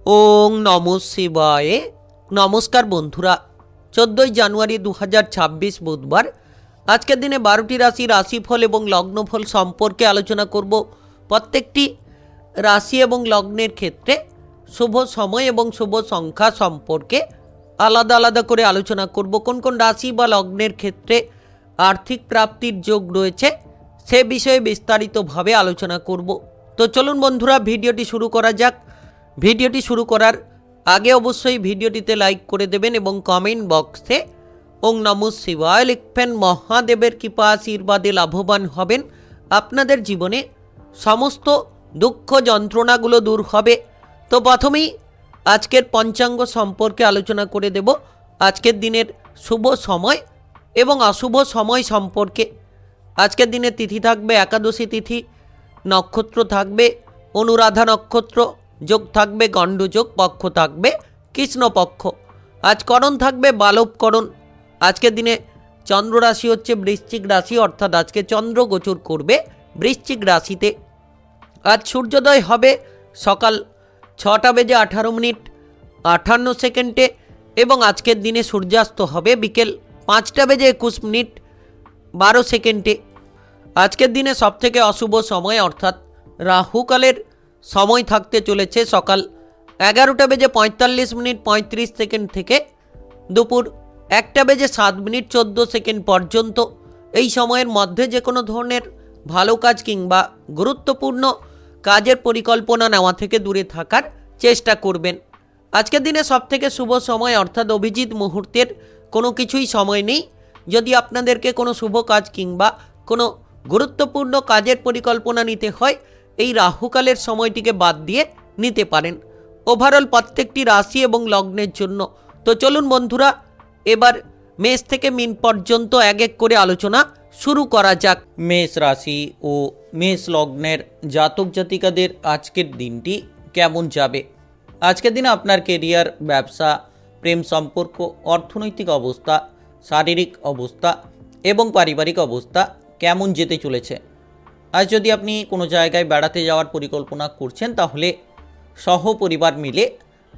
ওং নমঃ শিবায়। নমস্কার বন্ধুরা, 14ই জানুয়ারি 2026 বুধবার। আজকের দিনে 12টি রাশি রাশিফল এবং লগ্নফল সম্পর্কে আলোচনা করব। প্রত্যেকটি রাশি এবং লগ্নের ক্ষেত্রে শুভ সময় এবং শুভ সংখ্যা সম্পর্কে আলাদা আলাদা করে আলোচনা করব। কোন কোন রাশি বা লগ্নের ক্ষেত্রে আর্থিক প্রাপ্তির যোগ রয়েছে সে বিষয়ে বিস্তারিতভাবে আলোচনা করব। তো চলুন বন্ধুরা, ভিডিওটি শুরু করা যাক। ভিডিওটি শুরু করার আগে অবশ্যই ভিডিওটিতে লাইক করে দেবেন এবং কমেন্ট বক্সে ওং নমঃ শিবায় লিখবেন। মহাদেবের কৃপা আশীর্বাদে লাভবান হবেন। আপনাদের জীবনে সমস্ত দুঃখ যন্ত্রণাগুলো দূর হবে। তো প্রথমেই আজকের পঞ্চাঙ্গ সম্পর্কে আলোচনা করে দেব। আজকের দিনের শুভ সময় এবং অশুভ সময় সম্পর্কে। আজকের দিনে তিথি থাকবে একাদশী তিথি, নক্ষত্র থাকবে অনুরাধা নক্ষত্র, যোগ থাকবে গণ্ডযোগ, পক্ষ থাকবে কৃষ্ণপক্ষ। আজ করণ থাকবে বালবকরণ। আজকের দিনে চন্দ্র রাশি হচ্ছে বৃশ্চিক রাশি, অর্থাৎ আজকে চন্দ্র গোচর করবে বৃশ্চিক রাশিতে। আজ সূর্যোদয় হবে সকাল 6:18 এবং আজকের দিনে সূর্যাস্ত হবে বিকেল 5:21 আজকের দিনে সবথেকে অশুভ সময় অর্থাৎ রাহুকালের সময় থাকতে চলেছে সকাল 11:45 থেকে দুপুর 1:07 পর্যন্ত। এই সময়ের মধ্যে যে কোনো ধরনের ভালো কাজ কিংবা গুরুত্বপূর্ণ কাজের পরিকল্পনা নেওয়া থেকে দূরে থাকার চেষ্টা করবেন। আজকের দিনে সবথেকে শুভ সময় অর্থাৎ অভিজিৎ মুহূর্তের কোনো কিছুই সময় নেই। যদি আপনাদেরকে কোনো শুভ কাজ কিংবা কোনো গুরুত্বপূর্ণ কাজের পরিকল্পনা নিতে হয়, এই রাহুকালের সময়টিকে বাদ দিয়ে নিতে পারেন। ওভারঅল প্রত্যেকটি রাশি এবং লগ্নের জন্য। তো চলুন বন্ধুরা, এবার মেষ থেকে মীন পর্যন্ত এক এক করে আলোচনা শুরু করা যাক। মেষ রাশি ও মেষ লগ্নের জাতক জাতিকাদের আজকের দিনটি কেমন যাবে? আজকের দিনে আপনার কেরিয়ার, ব্যবসা, প্রেম সম্পর্ক, অর্থনৈতিক অবস্থা, শারীরিক অবস্থা এবং পারিবারিক অবস্থা কেমন যেতে চলেছে? আজ যদি আপনি কোনো জায়গায় বেড়াতে যাওয়ার পরিকল্পনা করছেন, তাহলে সহপরিবার মিলে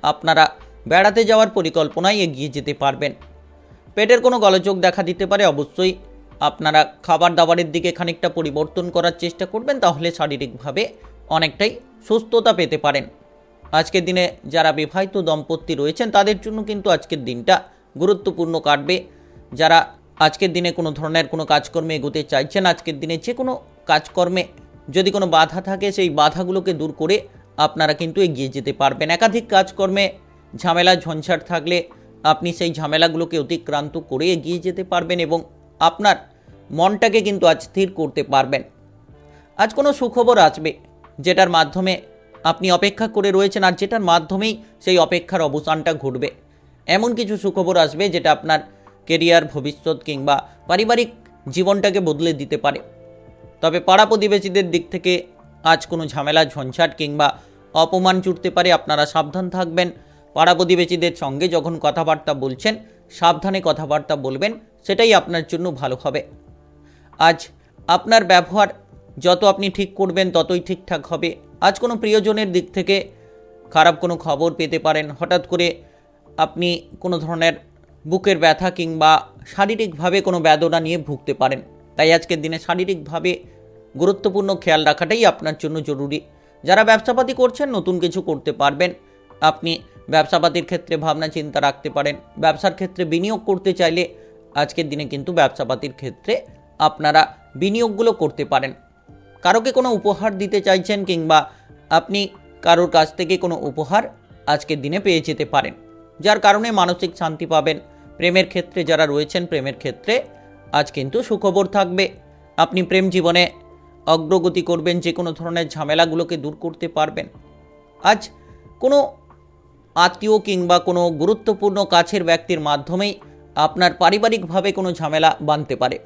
আপনারা বেড়াতে যাওয়ার পরিকল্পনায় এগিয়ে যেতে পারবেন। পেটের কোনো গোলযোগ দেখা দিতে পারে, অবশ্যই আপনারা খাবার দাবারের দিকে খানিকটা পরিবর্তন করার চেষ্টা করবেন, তাহলে শারীরিকভাবে অনেকটাই সুস্থতা পেতে পারেন। আজকের দিনে যারা বিবাহিত দম্পতি রয়েছেন তাদের জন্য কিন্তু আজকের দিনটা গুরুত্বপূর্ণ কাটবে। যারা আজকের দিনে কোনো ধরনের কোনো কাজকর্মে এগোতে চাইছেন, আজকের দিনে যে কোনো কাজকর্মে যদি কোনো বাধা থাকে সেই বাধাগুলোকে দূর করে আপনারা কিন্তু এগিয়ে যেতে পারবেন। একাধিক কাজকর্মে ঝামেলা ঝঞ্ঝাট থাকলে আপনি সেই ঝামেলাগুলোকে অতিক্রান্ত করে এগিয়ে যেতে পারবেন এবং আপনার মনটাকে কিন্তু আজ স্থির করতে পারবেন। আজ কোনো সুখবর আসবে যেটার মাধ্যমে আপনি অপেক্ষা করে রয়েছেন, আর যেটার মাধ্যমেই সেই অপেক্ষার অবসানটা ঘটবে। এমন কিছু সুখবর আসবে যেটা আপনার কেরিয়ার, ভবিষ্যৎ কিংবা পারিবারিক জীবনটাকে বদলে দিতে পারে। তবে পাড়া প্রতিবেশীদের দিক থেকে আজ কোনো ঝামেলা ঝঞ্ঝাট কিংবা অপমান জুটতে পারে, আপনারা সাবধান থাকবেন। পাড়া প্রতিবেশীদের সঙ্গে যখন কথাবার্তা বলছেন সাবধানে কথাবার্তা বলবেন, সেটাই আপনার জন্য ভালো হবে। আজ আপনার ব্যবহার যত আপনি ঠিক করবেন ততই ঠিকঠাক হবে। আজ কোনো প্রিয়জনের দিক থেকে খারাপ কোনো খবর পেতে পারেন। হঠাৎ করে আপনি কোনো ধরনের বুকের ব্যথা কিংবা শারীরিকভাবে কোনো বেদনা নিয়ে ভুগতে পারেন। তাই আজকের দিনে শারীরিকভাবে গুরুত্বপূর্ণ খেয়াল রাখাটাই আপনার জন্য জরুরি। যারা ব্যবসাপাতি করছেন নতুন কিছু করতে পারবেন। আপনি ব্যবসাপাতির ক্ষেত্রে ভাবনা চিন্তা রাখতে পারেন। ব্যবসার ক্ষেত্রে বিনিয়োগ করতে চাইলে আজকের দিনে কিন্তু ব্যবসাপাতির ক্ষেত্রে আপনারা বিনিয়োগগুলো করতে পারেন। কারোকে কোনো উপহার দিতে চাইছেন কিংবা আপনি কারোর কাছ থেকে কোনো উপহার আজকের দিনে পেয়ে যেতে পারেন, যার কারণে মানসিক শান্তি পাবেন। প্রেমের ক্ষেত্রে যারা রয়েছেন, প্রেমের ক্ষেত্রে আজ কিন্তু সুখবর থাকবে। আপনি প্রেম জীবনে অগ্রগতি করবেন, যে কোনো ধরনের ঝামেলাগুলোকে দূর করতে পারবেন। আজ কোনো আত্মীয় কিংবা কোনো গুরুত্বপূর্ণ কাছের ব্যক্তির মাধ্যমেই আপনার পারিবারিকভাবে কোনো ঝামেলা বাঁধতে পারে,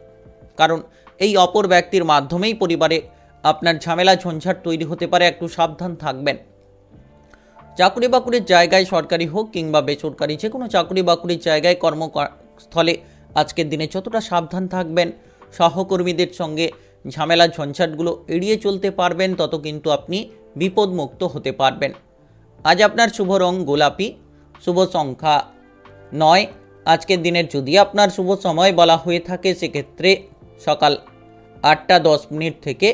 কারণ এই অপর ব্যক্তির মাধ্যমেই পরিবারে আপনার ঝামেলা ঝঞ্ঝাট তৈরি হতে পারে। একটু সাবধান থাকবেন। চাকরি বাকরির জায়গায়, সরকারি হোক কিংবা বেসরকারি, যে কোনো চাকরি বাকরির জায়গায়, কর্মস্থলে আজকের দিনে যতটা সাবধান থাকবেন, সহকর্মীদের সঙ্গে ঝামেলা ঝঞ্ঝাটগুলো এড়িয়ে চলতে পারবেন, তত কিন্তু আপনি বিপদমুক্ত হতে পারবেন। আজ আপনার শুভ রং গোলাপি, শুভ সংখ্যা 9। আজকের দিনের যদি আপনার শুভ সময় বলা হয়ে থাকে সেক্ষেত্রে সকাল 8টা 10 থেকে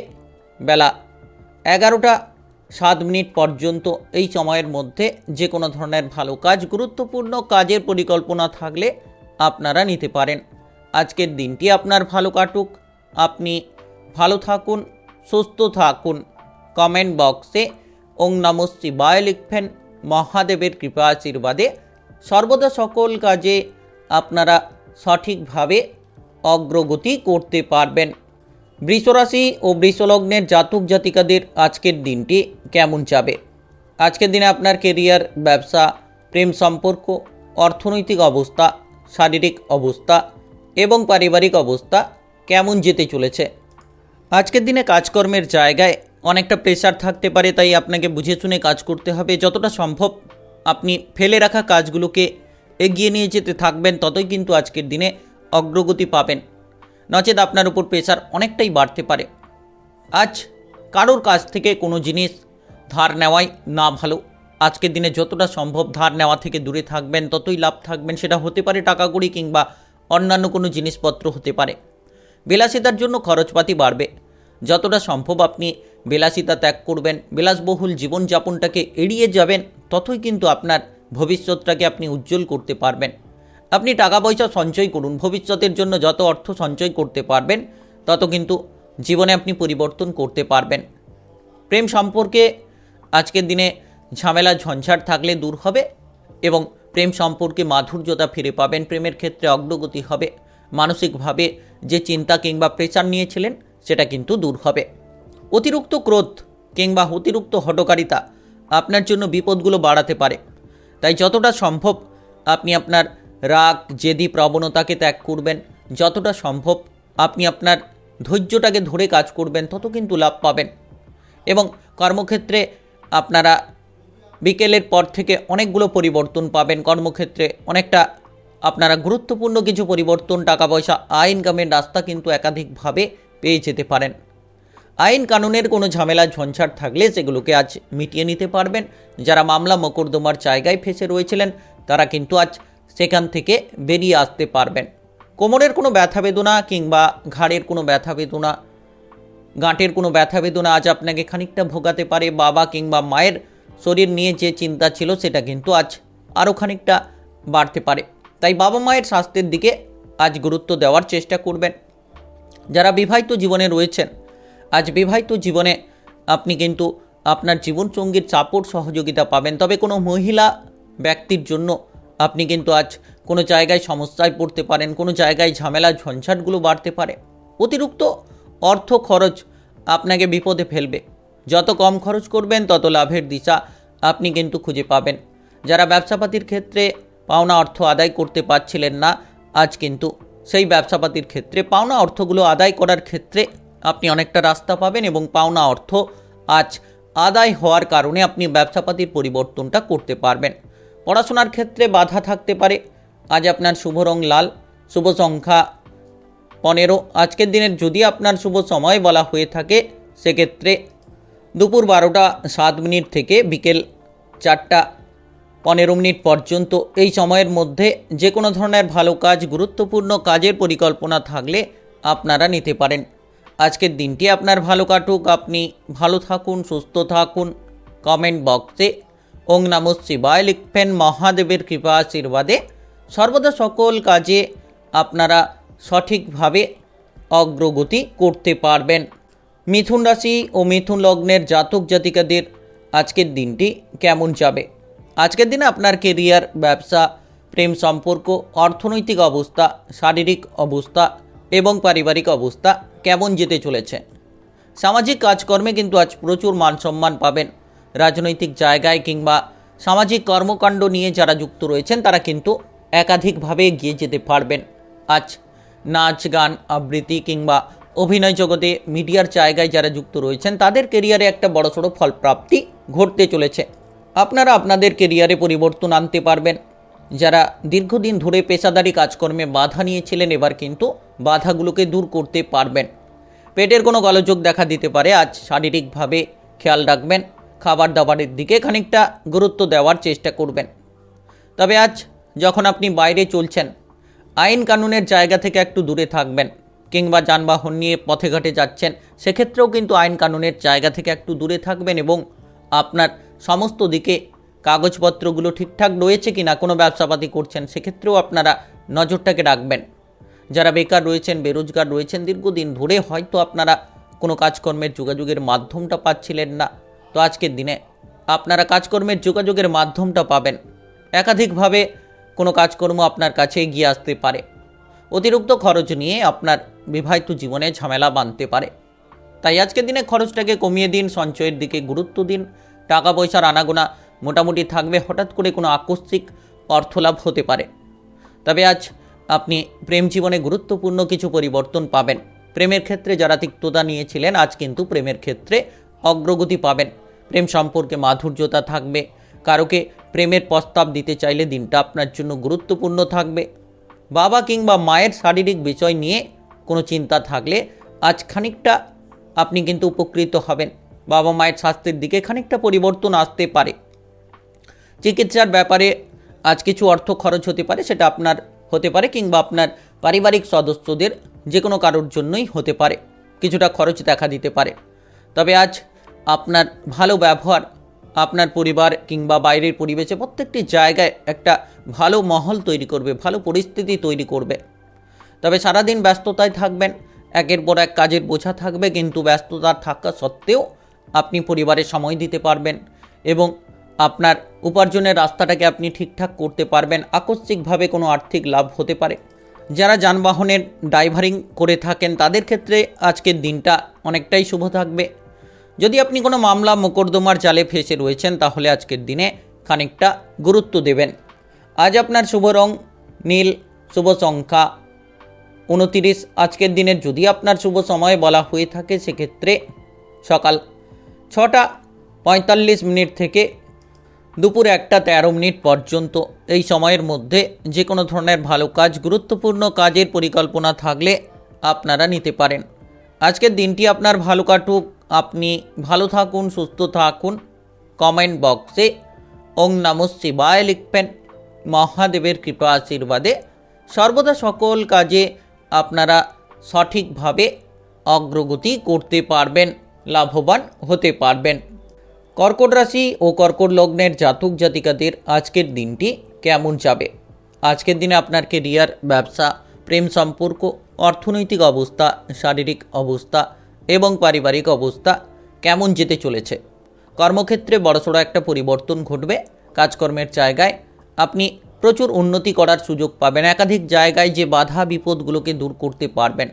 বেলা 11টা 7 পর্যন্ত। এই সময়ের মধ্যে যে কোনো ধরনের ভালো কাজ, গুরুত্বপূর্ণ কাজের পরিকল্পনা থাকলে আপনারা নিতে পারেন। আজকের দিনটি আপনার ভালো কাটুক, আপনি ভালো থাকুন, সুস্থ থাকুন। কমেন্ট বক্সে ওং নমঃ শিবায় লিখবেন। মহাদেবের কৃপা আশীর্বাদে সর্বদা সকল কাজে আপনারা সঠিকভাবে অগ্রগতি করতে পারবেন। বৃষরাশি ও বৃষলগ্নের জাতক জাতিকাদের আজকের দিনটি কেমন যাবে? আজকের দিনে আপনার কেরিয়ার, ব্যবসা, প্রেম সম্পর্ক, অর্থনৈতিক অবস্থা, শারীরিক অবস্থা এবং পারিবারিক অবস্থা কেমন যেতে চলেছে? আজকের দিনে কাজকর্মের জায়গায় অনেকটা প্রেশার থাকতে পারে, তাই আপনাকে বুঝে শুনে কাজ করতে হবে। যতটা সম্ভব আপনি ফেলে রাখা কাজগুলোকে এগিয়ে নিয়ে যেতে থাকবেন, ততই কিন্তু আজকের দিনে অগ্রগতি পাবেন। নচেত আপনার উপর প্রেশার অনেকটাই বাড়তে পারে। আজ কারোর কাছ থেকে কোনো জিনিস ধার নেওয়াই না ভালো। আজকের দিনে যতটা সম্ভব ধার নেওয়া থেকে দূরে থাকবেন, ততই লাভ থাকবেন। সেটা হতে পারে টাকা কড়ি কিংবা অন্যান্য কোনো জিনিসপত্র হতে পারে। বিলাসিতার জন্য খরচপাতি বাড়বে। যতটা সম্ভব আপনি বিলাসিতা ত্যাগ করবেন, বিলাসবহুল জীবনযাপনটাকে এড়িয়ে যাবেন, ততই কিন্তু আপনার ভবিষ্যৎটাকে আপনি উজ্জ্বল করতে পারবেন। আপনি টাকা পয়সা সঞ্চয় করুন। ভবিষ্যতের জন্য যত অর্থ সঞ্চয় করতে পারবেন, তত কিন্তু জীবনে আপনি পরিবর্তন করতে পারবেন। প্রেম সম্পর্কে আজকের দিনে ঝামেলা ঝঞ্ঝাট থাকলে দূর হবে এবং প্রেম সম্পর্কে মাধুর্যতা ফিরে পাবেন। প্রেমের ক্ষেত্রে অগ্রগতি হবে। মানসিকভাবে যে চিন্তা কিংবা প্রেশার নিয়েছিলেন সেটা কিন্তু দূর হবে। অতিরিক্ত ক্রোধ কিংবা অতিরিক্ত হঠকারিতা আপনার জন্য বিপদগুলো বাড়াতে পারে। তাই যতটা সম্ভব আপনি আপনার রাগ জেদি প্রবণতাকে ত্যাগ করবেন। যতটা সম্ভব আপনি আপনার ধৈর্যটাকে ধরে কাজ করবেন, তত কিন্তু লাভ পাবেন। এবং কর্মক্ষেত্রে আপনারা বিকেলের পর থেকে অনেকগুলো পরিবর্তন পাবেন। কর্মক্ষেত্রে অনেকটা আপনারা গুরুত্বপূর্ণ কিছু পরিবর্তন, টাকা পয়সা, আয় ইনকামের রাস্তা কিন্তু একাধিকভাবে পেয়ে যেতে পারেন। আইন কানুনের কোনো ঝামেলা ঝঞ্ঝাট থাকলে সেগুলোকে আজ মিটিয়ে নিতে পারবেন। যারা মামলা মোকদ্দমার জায়গায় ফেসে রয়েছিলেন, তারা কিন্তু আজ সেখান থেকে বেরিয়ে আসতে পারবেন। কোমরের কোনো ব্যথা বেদনা কিংবা ঘাড়ের কোনো ব্যথা বেদনা, গাঁটের কোনো ব্যথা বেদনা আজ আপনাকে খানিকটা ভোগাতে পারে। বাবা কিংবা মায়ের শরীর নিয়ে যে চিন্তা ছিল সেটা কিন্তু আজ আরও খানিকটা বাড়তে পারে। তাই বাবা মায়ের স্বাস্থ্যের দিকে আজ গুরুত্ব দেওয়ার চেষ্টা করবেন। যারা বিবাহিত জীবনে রয়েছেন, আজ বিবাহিত জীবনে আপনি কিন্তু আপনার জীবনসঙ্গীর সাপোর্ট সহযোগিতা পাবেন। তবে কোনো মহিলা ব্যক্তির জন্য আপনি কিন্তু আজ কোনো জায়গায় সমস্যায় পড়তে পারেন, কোনো জায়গায় ঝামেলা ঝঞ্ঝাটগুলো বাড়তে পারে। অতিরিক্ত অর্থ খরচ আপনাকে বিপদে ফেলবে। যত কম খরচ করবেন, তত লাভের দিশা আপনি কিন্তু খুঁজে পাবেন। যারা ব্যবসাপাতির ক্ষেত্রে পাওনা অর্থ আদায় করতে পারছিলেন না, আজ কিন্তু সেই ব্যবসাপাতির ক্ষেত্রে পাওনা অর্থগুলো আদায় করার ক্ষেত্রে আপনি অনেকটা রাস্তা পাবেন এবং পাওনা অর্থ আজ আদায় হওয়ার কারণে আপনি ব্যবসাপাতির পরিবর্তনটা করতে পারবেন। পড়াশোনার ক্ষেত্রে বাধা থাকতে পারে। আজ আপনার শুভ রং লাল, শুভ সংখ্যা 15। আজকের দিনের যদি আপনার শুভ সময় বলা হয়ে থাকে সেক্ষেত্রে দুপুর 12টা 7 থেকে বিকেল 4টা 15 পর্যন্ত। এই সময়ের মধ্যে যে কোনো ধরনের ভালো কাজ, গুরুত্বপূর্ণ কাজের পরিকল্পনা থাকলে আপনারা নিতে পারেন। আজকের দিনটি আপনার ভালো কাটুক, আপনি ভালো থাকুন, সুস্থ থাকুন। কমেন্ট বক্সে ওং নমঃ শিবায় লিখবেন। মহাদেবের কৃপা আশীর্বাদে সর্বদা সকল কাজে আপনারা সঠিকভাবে অগ্রগতি করতে পারবেন। মিথুন রাশি ও মিথুন লগ্নের জাতক জাতিকাদের আজকের দিনটি কেমন যাবে? আজকের দিনে আপনার কেরিয়ার, ব্যবসা, প্রেম সম্পর্ক, অর্থনৈতিক অবস্থা, শারীরিক অবস্থা এবং পারিবারিক অবস্থা কেমন যেতে চলেছে? সামাজিক কাজকর্মে কিন্তু আজ প্রচুর মান সম্মান পাবেন। রাজনৈতিক জায়গায় কিংবা সামাজিক কর্মকাণ্ড নিয়ে যারা যুক্ত রয়েছেন, তারা কিন্তু একাধিকভাবে এগিয়ে যেতে পারবেন। আজ নাচ গান, আবৃত্তি কিংবা অভিনয় জগতে, মিডিয়ার জায়গায় যারা যুক্ত রয়েছেন, তাদের কেরিয়ারে একটা বড়সড় ফলপ্রাপ্তি ঘটতে চলেছে। আপনারা আপনাদের কেরিয়ারে পরিবর্তন আনতে পারবেন। যারা দীর্ঘদিন ধরে পেশাদারি কাজকর্মে বাধা নিয়েছিলেন, এবার কিন্তু বাধাগুলোকে দূর করতে পারবেন। পেটের কোনো গোলযোগ দেখা দিতে পারে, আজ শারীরিকভাবে খেয়াল রাখবেন। খাবার দাবারের দিকে খানিকটা গুরুত্ব দেওয়ার চেষ্টা করবেন। তবে আজ যখন আপনি বাইরে চলছেন, আইন কানুনের জায়গা থেকে একটু দূরে থাকবেন, কিংবা যানবাহন নিয়ে পথে ঘাটে যাচ্ছেন, সেক্ষেত্রেও কিন্তু আইন কানুনের জায়গা থেকে একটু দূরে থাকবেন এবং আপনার সমস্ত দিকে কাগজপত্রগুলো ঠিকঠাক রয়েছে কিনা, কোনো ব্যবসাপাতি করছেন সেক্ষেত্রেও আপনারা নজরটাকে রাখবেন। যারা বেকার রয়েছেন, বেরোজগার রয়েছেন, দীর্ঘদিন ধরে হয়তো আপনারা কোনো কাজকর্মের যোগাযোগের মাধ্যমটা পাচ্ছিলেন না, তো আজকের দিনে আপনারা কাজকর্মের যোগাযোগের মাধ্যমটা পাবেন। একাধিকভাবে কোনো কাজকর্ম আপনার কাছে এগিয়ে আসতে পারে। অতিরিক্ত খরচ নিয়ে আপনার বিবাহিত জীবনে ঝামেলা বাঁধতে পারে, তাই আজকের দিনে খরচটাকে কমিয়ে দিন, সঞ্চয়ের দিকে গুরুত্ব দিন। টাকা পয়সার আনাগোনা মোটামুটি থাকবে, হঠাৎ করে কোনো আকস্মিক অর্থলাভ হতে পারে। তবে আজ আপনি প্রেম জীবনে গুরুত্বপূর্ণ কিছু পরিবর্তন পাবেন। প্রেমের ক্ষেত্রে যারা তিক্ততা নিয়েছিলেন, আজ কিন্তু প্রেমের ক্ষেত্রে অগ্রগতি পাবেন। প্রেম সম্পর্কে মাধুর্যতা থাকবে। কারোকে প্রেমের প্রস্তাব দিতে চাইলে দিনটা আপনার জন্য গুরুত্বপূর্ণ থাকবে। বাবা কিংবা মায়ের শারীরিক বিষয় নিয়ে কোনো চিন্তা থাকলে আজ খানিকটা আপনি কিন্তু উপকৃত হবেন। বাবা মায়ের স্বাস্থ্যের দিকে খানিকটা পরিবর্তন আসতে পারে। চিকিৎসার ব্যাপারে আজ কিছু অর্থ খরচ হতে পারে, সেটা আপনার হতে পারে কিংবা আপনার পারিবারিক সদস্যদের যে কোনো কারোর জন্যই হতে পারে, কিছুটা খরচ দেখা দিতে পারে। তবে আজ আপনার ভালো ব্যবহার আপনার পরিবার কিংবা বাইরের পরিবেশে প্রত্যেকটি জায়গায় একটা ভালো মহল তৈরি করবে, ভালো পরিস্থিতি তৈরি করবে। তবে সারাদিন ব্যস্ততায় থাকবেন, একের পর এক কাজের বোঝা থাকবে, কিন্তু ব্যস্ততা থাকা সত্ত্বেও আপনি পরিবারে সময় দিতে পারবেন এবং আপনার উপার্জনের রাস্তাটাকে আপনি ঠিকঠাক করতে পারবেন। আকস্মিকভাবে কোনো আর্থিক লাভ হতে পারে। যারা যানবাহনের ড্রাইভারিং করে থাকেন তাদের ক্ষেত্রে আজকের দিনটা অনেকটাই শুভ থাকবে। যদি আপনি কোনো মামলা মোকদ্দমার জালে ফেঁসে রয়েছেন, তাহলে আজকের দিনে খানিকটা গুরুত্ব দেবেন। আজ আপনার শুভ রং নীল, শুভ সংখ্যা 29। আজকের দিনের যদি আপনার শুভ সময় বলা হয়ে থাকে, সেক্ষেত্রে সকাল 6টা 45 মিনিট থেকে দুপুর 1টা 13 মিনিট পর্যন্ত। এই সময়ের মধ্যে যে কোনো ধরনের ভালো কাজ, গুরুত্বপূর্ণ কাজের পরিকল্পনা থাকলে আপনারা নিতে পারেন। আজকের দিনটি আপনার ভালো কাটুক, আপনি ভালো থাকুন, সুস্থ থাকুন। কমেন্ট বক্সে ওং নমঃ শিবায় লিখবেন। মহাদেবের কৃপা আশীর্বাদে সর্বদা সকল কাজে আপনারা সঠিকভাবে অগ্রগতি করতে পারবেন, লাভবান হতে পারবেন। কর্কট রাশি ও কর্কট লগ্নের জাতক জাতিকাদের আজকের দিনটি কেমন যাবে? আজকের দিনে আপনার কেরিয়ার, ব্যবসা, প্রেম সম্পর্ক, অর্থনৈতিক অবস্থা, শারীরিক অবস্থা এবং পারিবারিক অবস্থা কেমন যেতে চলেছে? কর্মক্ষেত্রে বড়সড় একটা পরিবর্তন ঘটবে। কাজকর্মের জায়গায় আপনি প্রচুর উন্নতি করার সুযোগ পাবেন। একাধিক জায়গায় যে বাধা বিপদগুলোকে দূর করতে পারবেন।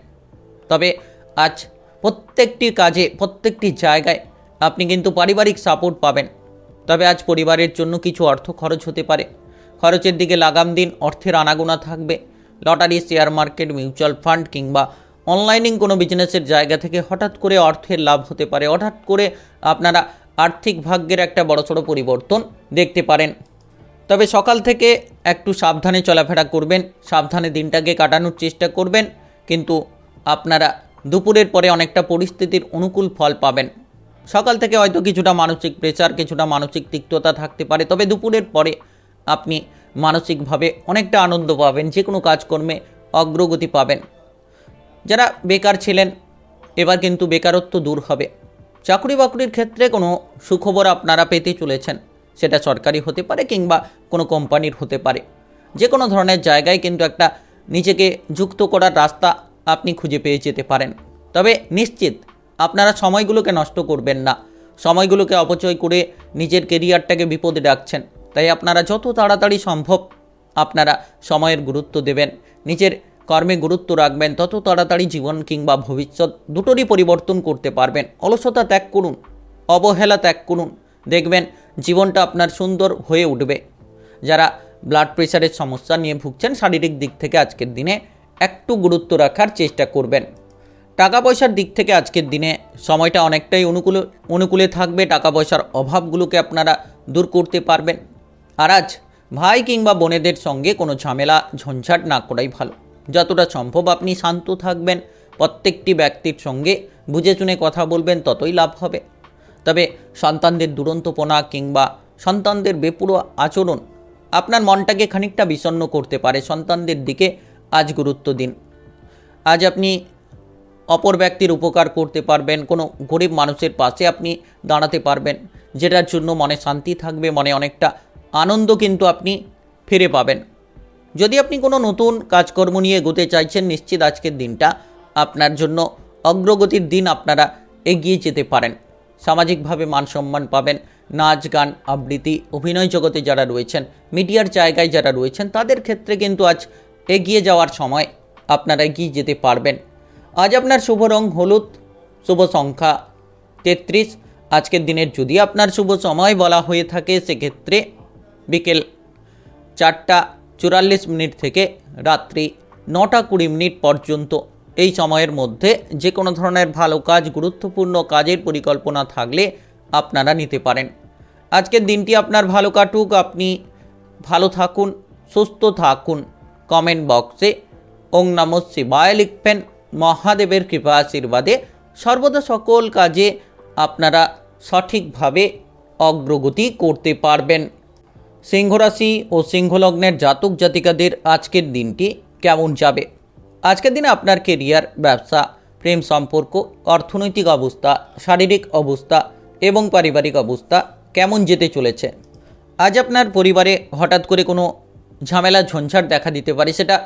তবে আজ প্রত্যেকটি কাজে, প্রত্যেকটি জায়গায় আপনি কিন্তু পারিবারিক সাপোর্ট পাবেন। তবে আজ পরিবারের জন্য কিছু অর্থ খরচ হতে পারে। খরচের দিকে লাগাম দিন, অর্থের আনাগোনা থাকবে। Lottery, share market, mutual fund কিংবা অনলাইনিং কোনো বিজনেসের জায়গা থেকে হঠাৎ করে অর্থের লাভ হতে পারে। হঠাৎ করে আপনারা আর্থিক ভাগ্যের একটা বড়সড় পরিবর্তন দেখতে পারেন। তবে সকাল থেকে একটু সাবধানে চলাফেরা করবেন, সাবধানে দিনটাকে কাটানোর চেষ্টা করবেন, কিন্তু আপনারা দুপুরের পরে অনেকটা পরিস্থিতির অনুকূল ফল পাবেন। সকাল থেকে হয়তো কিছুটা মানসিক প্রেসার, কিছুটা মানসিক তিক্ততা থাকতে পারে, তবে দুপুরের পরে আপনি মানসিকভাবে অনেকটা আনন্দ পাবেন, যে কোনো কাজকর্মে অগ্রগতি পাবেন। যারা বেকার ছিলেন, এবার কিন্তু বেকারত্ব দূর হবে। চাকরি বাকরির ক্ষেত্রে কোনো সুখবর আপনারা পেতে চলেছেন, সেটা সরকারি হতে পারে কিংবা কোনো কোম্পানির হতে পারে। যে কোনো ধরনের জায়গায় কিন্তু একটা নিজেকে যুক্ত করার রাস্তা আপনি খুঁজে পেয়ে যেতে পারেন। তবে নিশ্চিত আপনারা সময়গুলোকে নষ্ট করবেন না। সময়গুলোকে অপচয় করে নিজের কেরিয়ারটাকে বিপদে রাখছেন। তাই আপনারা যত তাড়াতাড়ি সম্ভব আপনারা সময়ের গুরুত্ব দেবেন, নিজের কর্মে গুরুত্ব রাখবেন, তত তাড়াতাড়ি জীবন কিংবা ভবিষ্যৎ দুটোরই পরিবর্তন করতে পারবেন। অলসতা ত্যাগ করুন, অবহেলা ত্যাগ করুন, দেখবেন জীবনটা আপনার সুন্দর হয়ে উঠবে। যারা ব্লাড প্রেশারের সমস্যা নিয়ে ভুগছেন, শারীরিক দিক থেকে আজকের দিনে একটু গুরুত্ব রাখার চেষ্টা করবেন। টাকা পয়সার দিক থেকে আজকের দিনে সময়টা অনেকটাই অনুকূলে থাকবে। টাকা পয়সার অভাবগুলোকে আপনারা দূর করতে পারবেন। আর আজ ভাই কিংবা বোনেদের সঙ্গে কোনো ঝামেলা ঝঞ্ঝাট না করাই ভালো। যতটা সম্ভব আপনি শান্ত থাকবেন, প্রত্যেকটি ব্যক্তির সঙ্গে বুঝে শুনে কথা বলবেন, ততই লাভ হবে। তবে সন্তানদের দুরন্তপনা কিংবা সন্তানদের বেপরোয়া আচরণ আপনার মনটাকে খানিকটা বিষণ্ণ করতে পারে। সন্তানদের দিকে আজ গুরুত্ব দিন। আজ আপনি অপর ব্যক্তির উপকার করতে পারবেন, কোনো গরিব মানুষের পাশে আপনি দাঁড়াতে পারবেন, যেটার জন্য মনে শান্তি থাকবে, মনে অনেকটা আনন্দ কিন্তু আপনি ফিরে পাবেন। যদি আপনি কোনো নতুন কাজকর্ম নিয়ে এগোতে চাইছেন, নিশ্চিত আজকের দিনটা আপনার জন্য অগ্রগতির দিন। আপনারা এগিয়ে যেতে পারেন, সামাজিকভাবে মান সম্মান পাবেন। নাচ গান আবৃত্তি অভিনয় জগতে যারা রয়েছেন, মিডিয়ার জায়গায় যারা রয়েছেন, তাদের ক্ষেত্রে কিন্তু আজ এগিয়ে যাওয়ার সময়, আপনারা এগিয়ে যেতে পারবেন। আজ আপনার শুভ রং হলুদ, শুভ সংখ্যা 33। আজকের দিনের যদি আপনার শুভ সময় বলা হয়ে থাকে, সেক্ষেত্রে বিকেল 4:44 থেকে রাত্রি 9:20 পর্যন্ত। এই সময়ের মধ্যে যে কোনো ধরনের ভালো কাজ, গুরুত্বপূর্ণ কাজের পরিকল্পনা থাকলে আপনারা নিতে পারেন। আজকের দিনটি আপনার ভালো কাটুক, আপনি ভালো থাকুন, সুস্থ থাকুন। কমেন্ট বক্সে ওং নমঃ শিবায় লিখবেন। মহাদেবের কৃপা আশীর্বাদে সর্বদা সকল কাজে আপনারা সঠিকভাবে অগ্রগতি করতে পারবেন। সিংহ রাশি ও সিংহ লগ্নের জাতক জাতিকাদের আজকের দিনটি কেমন যাবে? আজকের দিনে আপনার কেরিয়ার, ব্যবসা, প্রেম সম্পর্ক, অর্থনৈতিক অবস্থা, শারীরিক অবস্থা এবং পারিবারিক অবস্থা কেমন যেতে চলেছে? আজ আপনার পরিবারে হঠাৎ করে কোনো ঝামেলা ঝঞ্ঝাট দেখা দিতে পারে। সেটা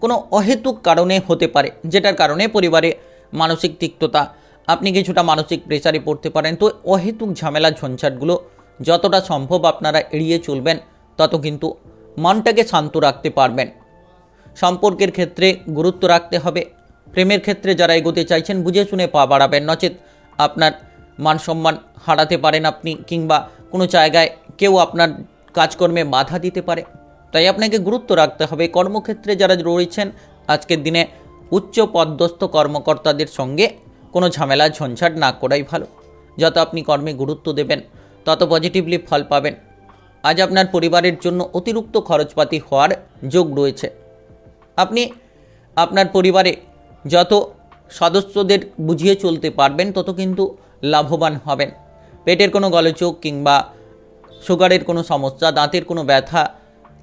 কোনো অহেতুক কারণে হতে পারে, যেটার কারণে পরিবারে মানসিক তিক্ততা, আপনি কিছুটা মানসিক প্রেসারে পড়তে পারেন। তো অহেতুক ঝামেলা ঝঞ্ঝাটগুলো যতটা সম্ভব আপনারা এড়িয়ে চলবেন, তত কিন্তু মনটাকে শান্ত রাখতে পারবেন। সম্পর্কের ক্ষেত্রে গুরুত্ব রাখতে হবে। প্রেমের ক্ষেত্রে যারা এগোতে চাইছেন, বুঝে শুনে পা বাড়াবেন, নচেত আপনার মান সম্মান হারাতে পারেন আপনি, কিংবা কোনো জায়গায় কেউ আপনার কাজকর্মে বাধা দিতে পারে। তাই আপনাকে গুরুত্ব রাখতে হবে। কর্মক্ষেত্রে যারা রয়েছেন, আজকের দিনে উচ্চ পদস্থ কর্মকর্তাদের সঙ্গে কোনো ঝামেলা ঝঞ্ঝাট না করাই ভালো। যত আপনি কর্মে গুরুত্ব দেবেন, তত পজিটিভলি ফল পাবেন। আজ আপনার পরিবারের জন্য অতিরিক্ত খরচপাতি হওয়ার যোগ রয়েছে। আপনি আপনার পরিবারে যত সদস্যদের বুঝিয়ে চলতে পারবেন, তত কিন্তু লাভবান হবেন। পেটের কোনো গলযোগ কিংবা সুগারের কোনো সমস্যা, দাঁতের কোনো ব্যথা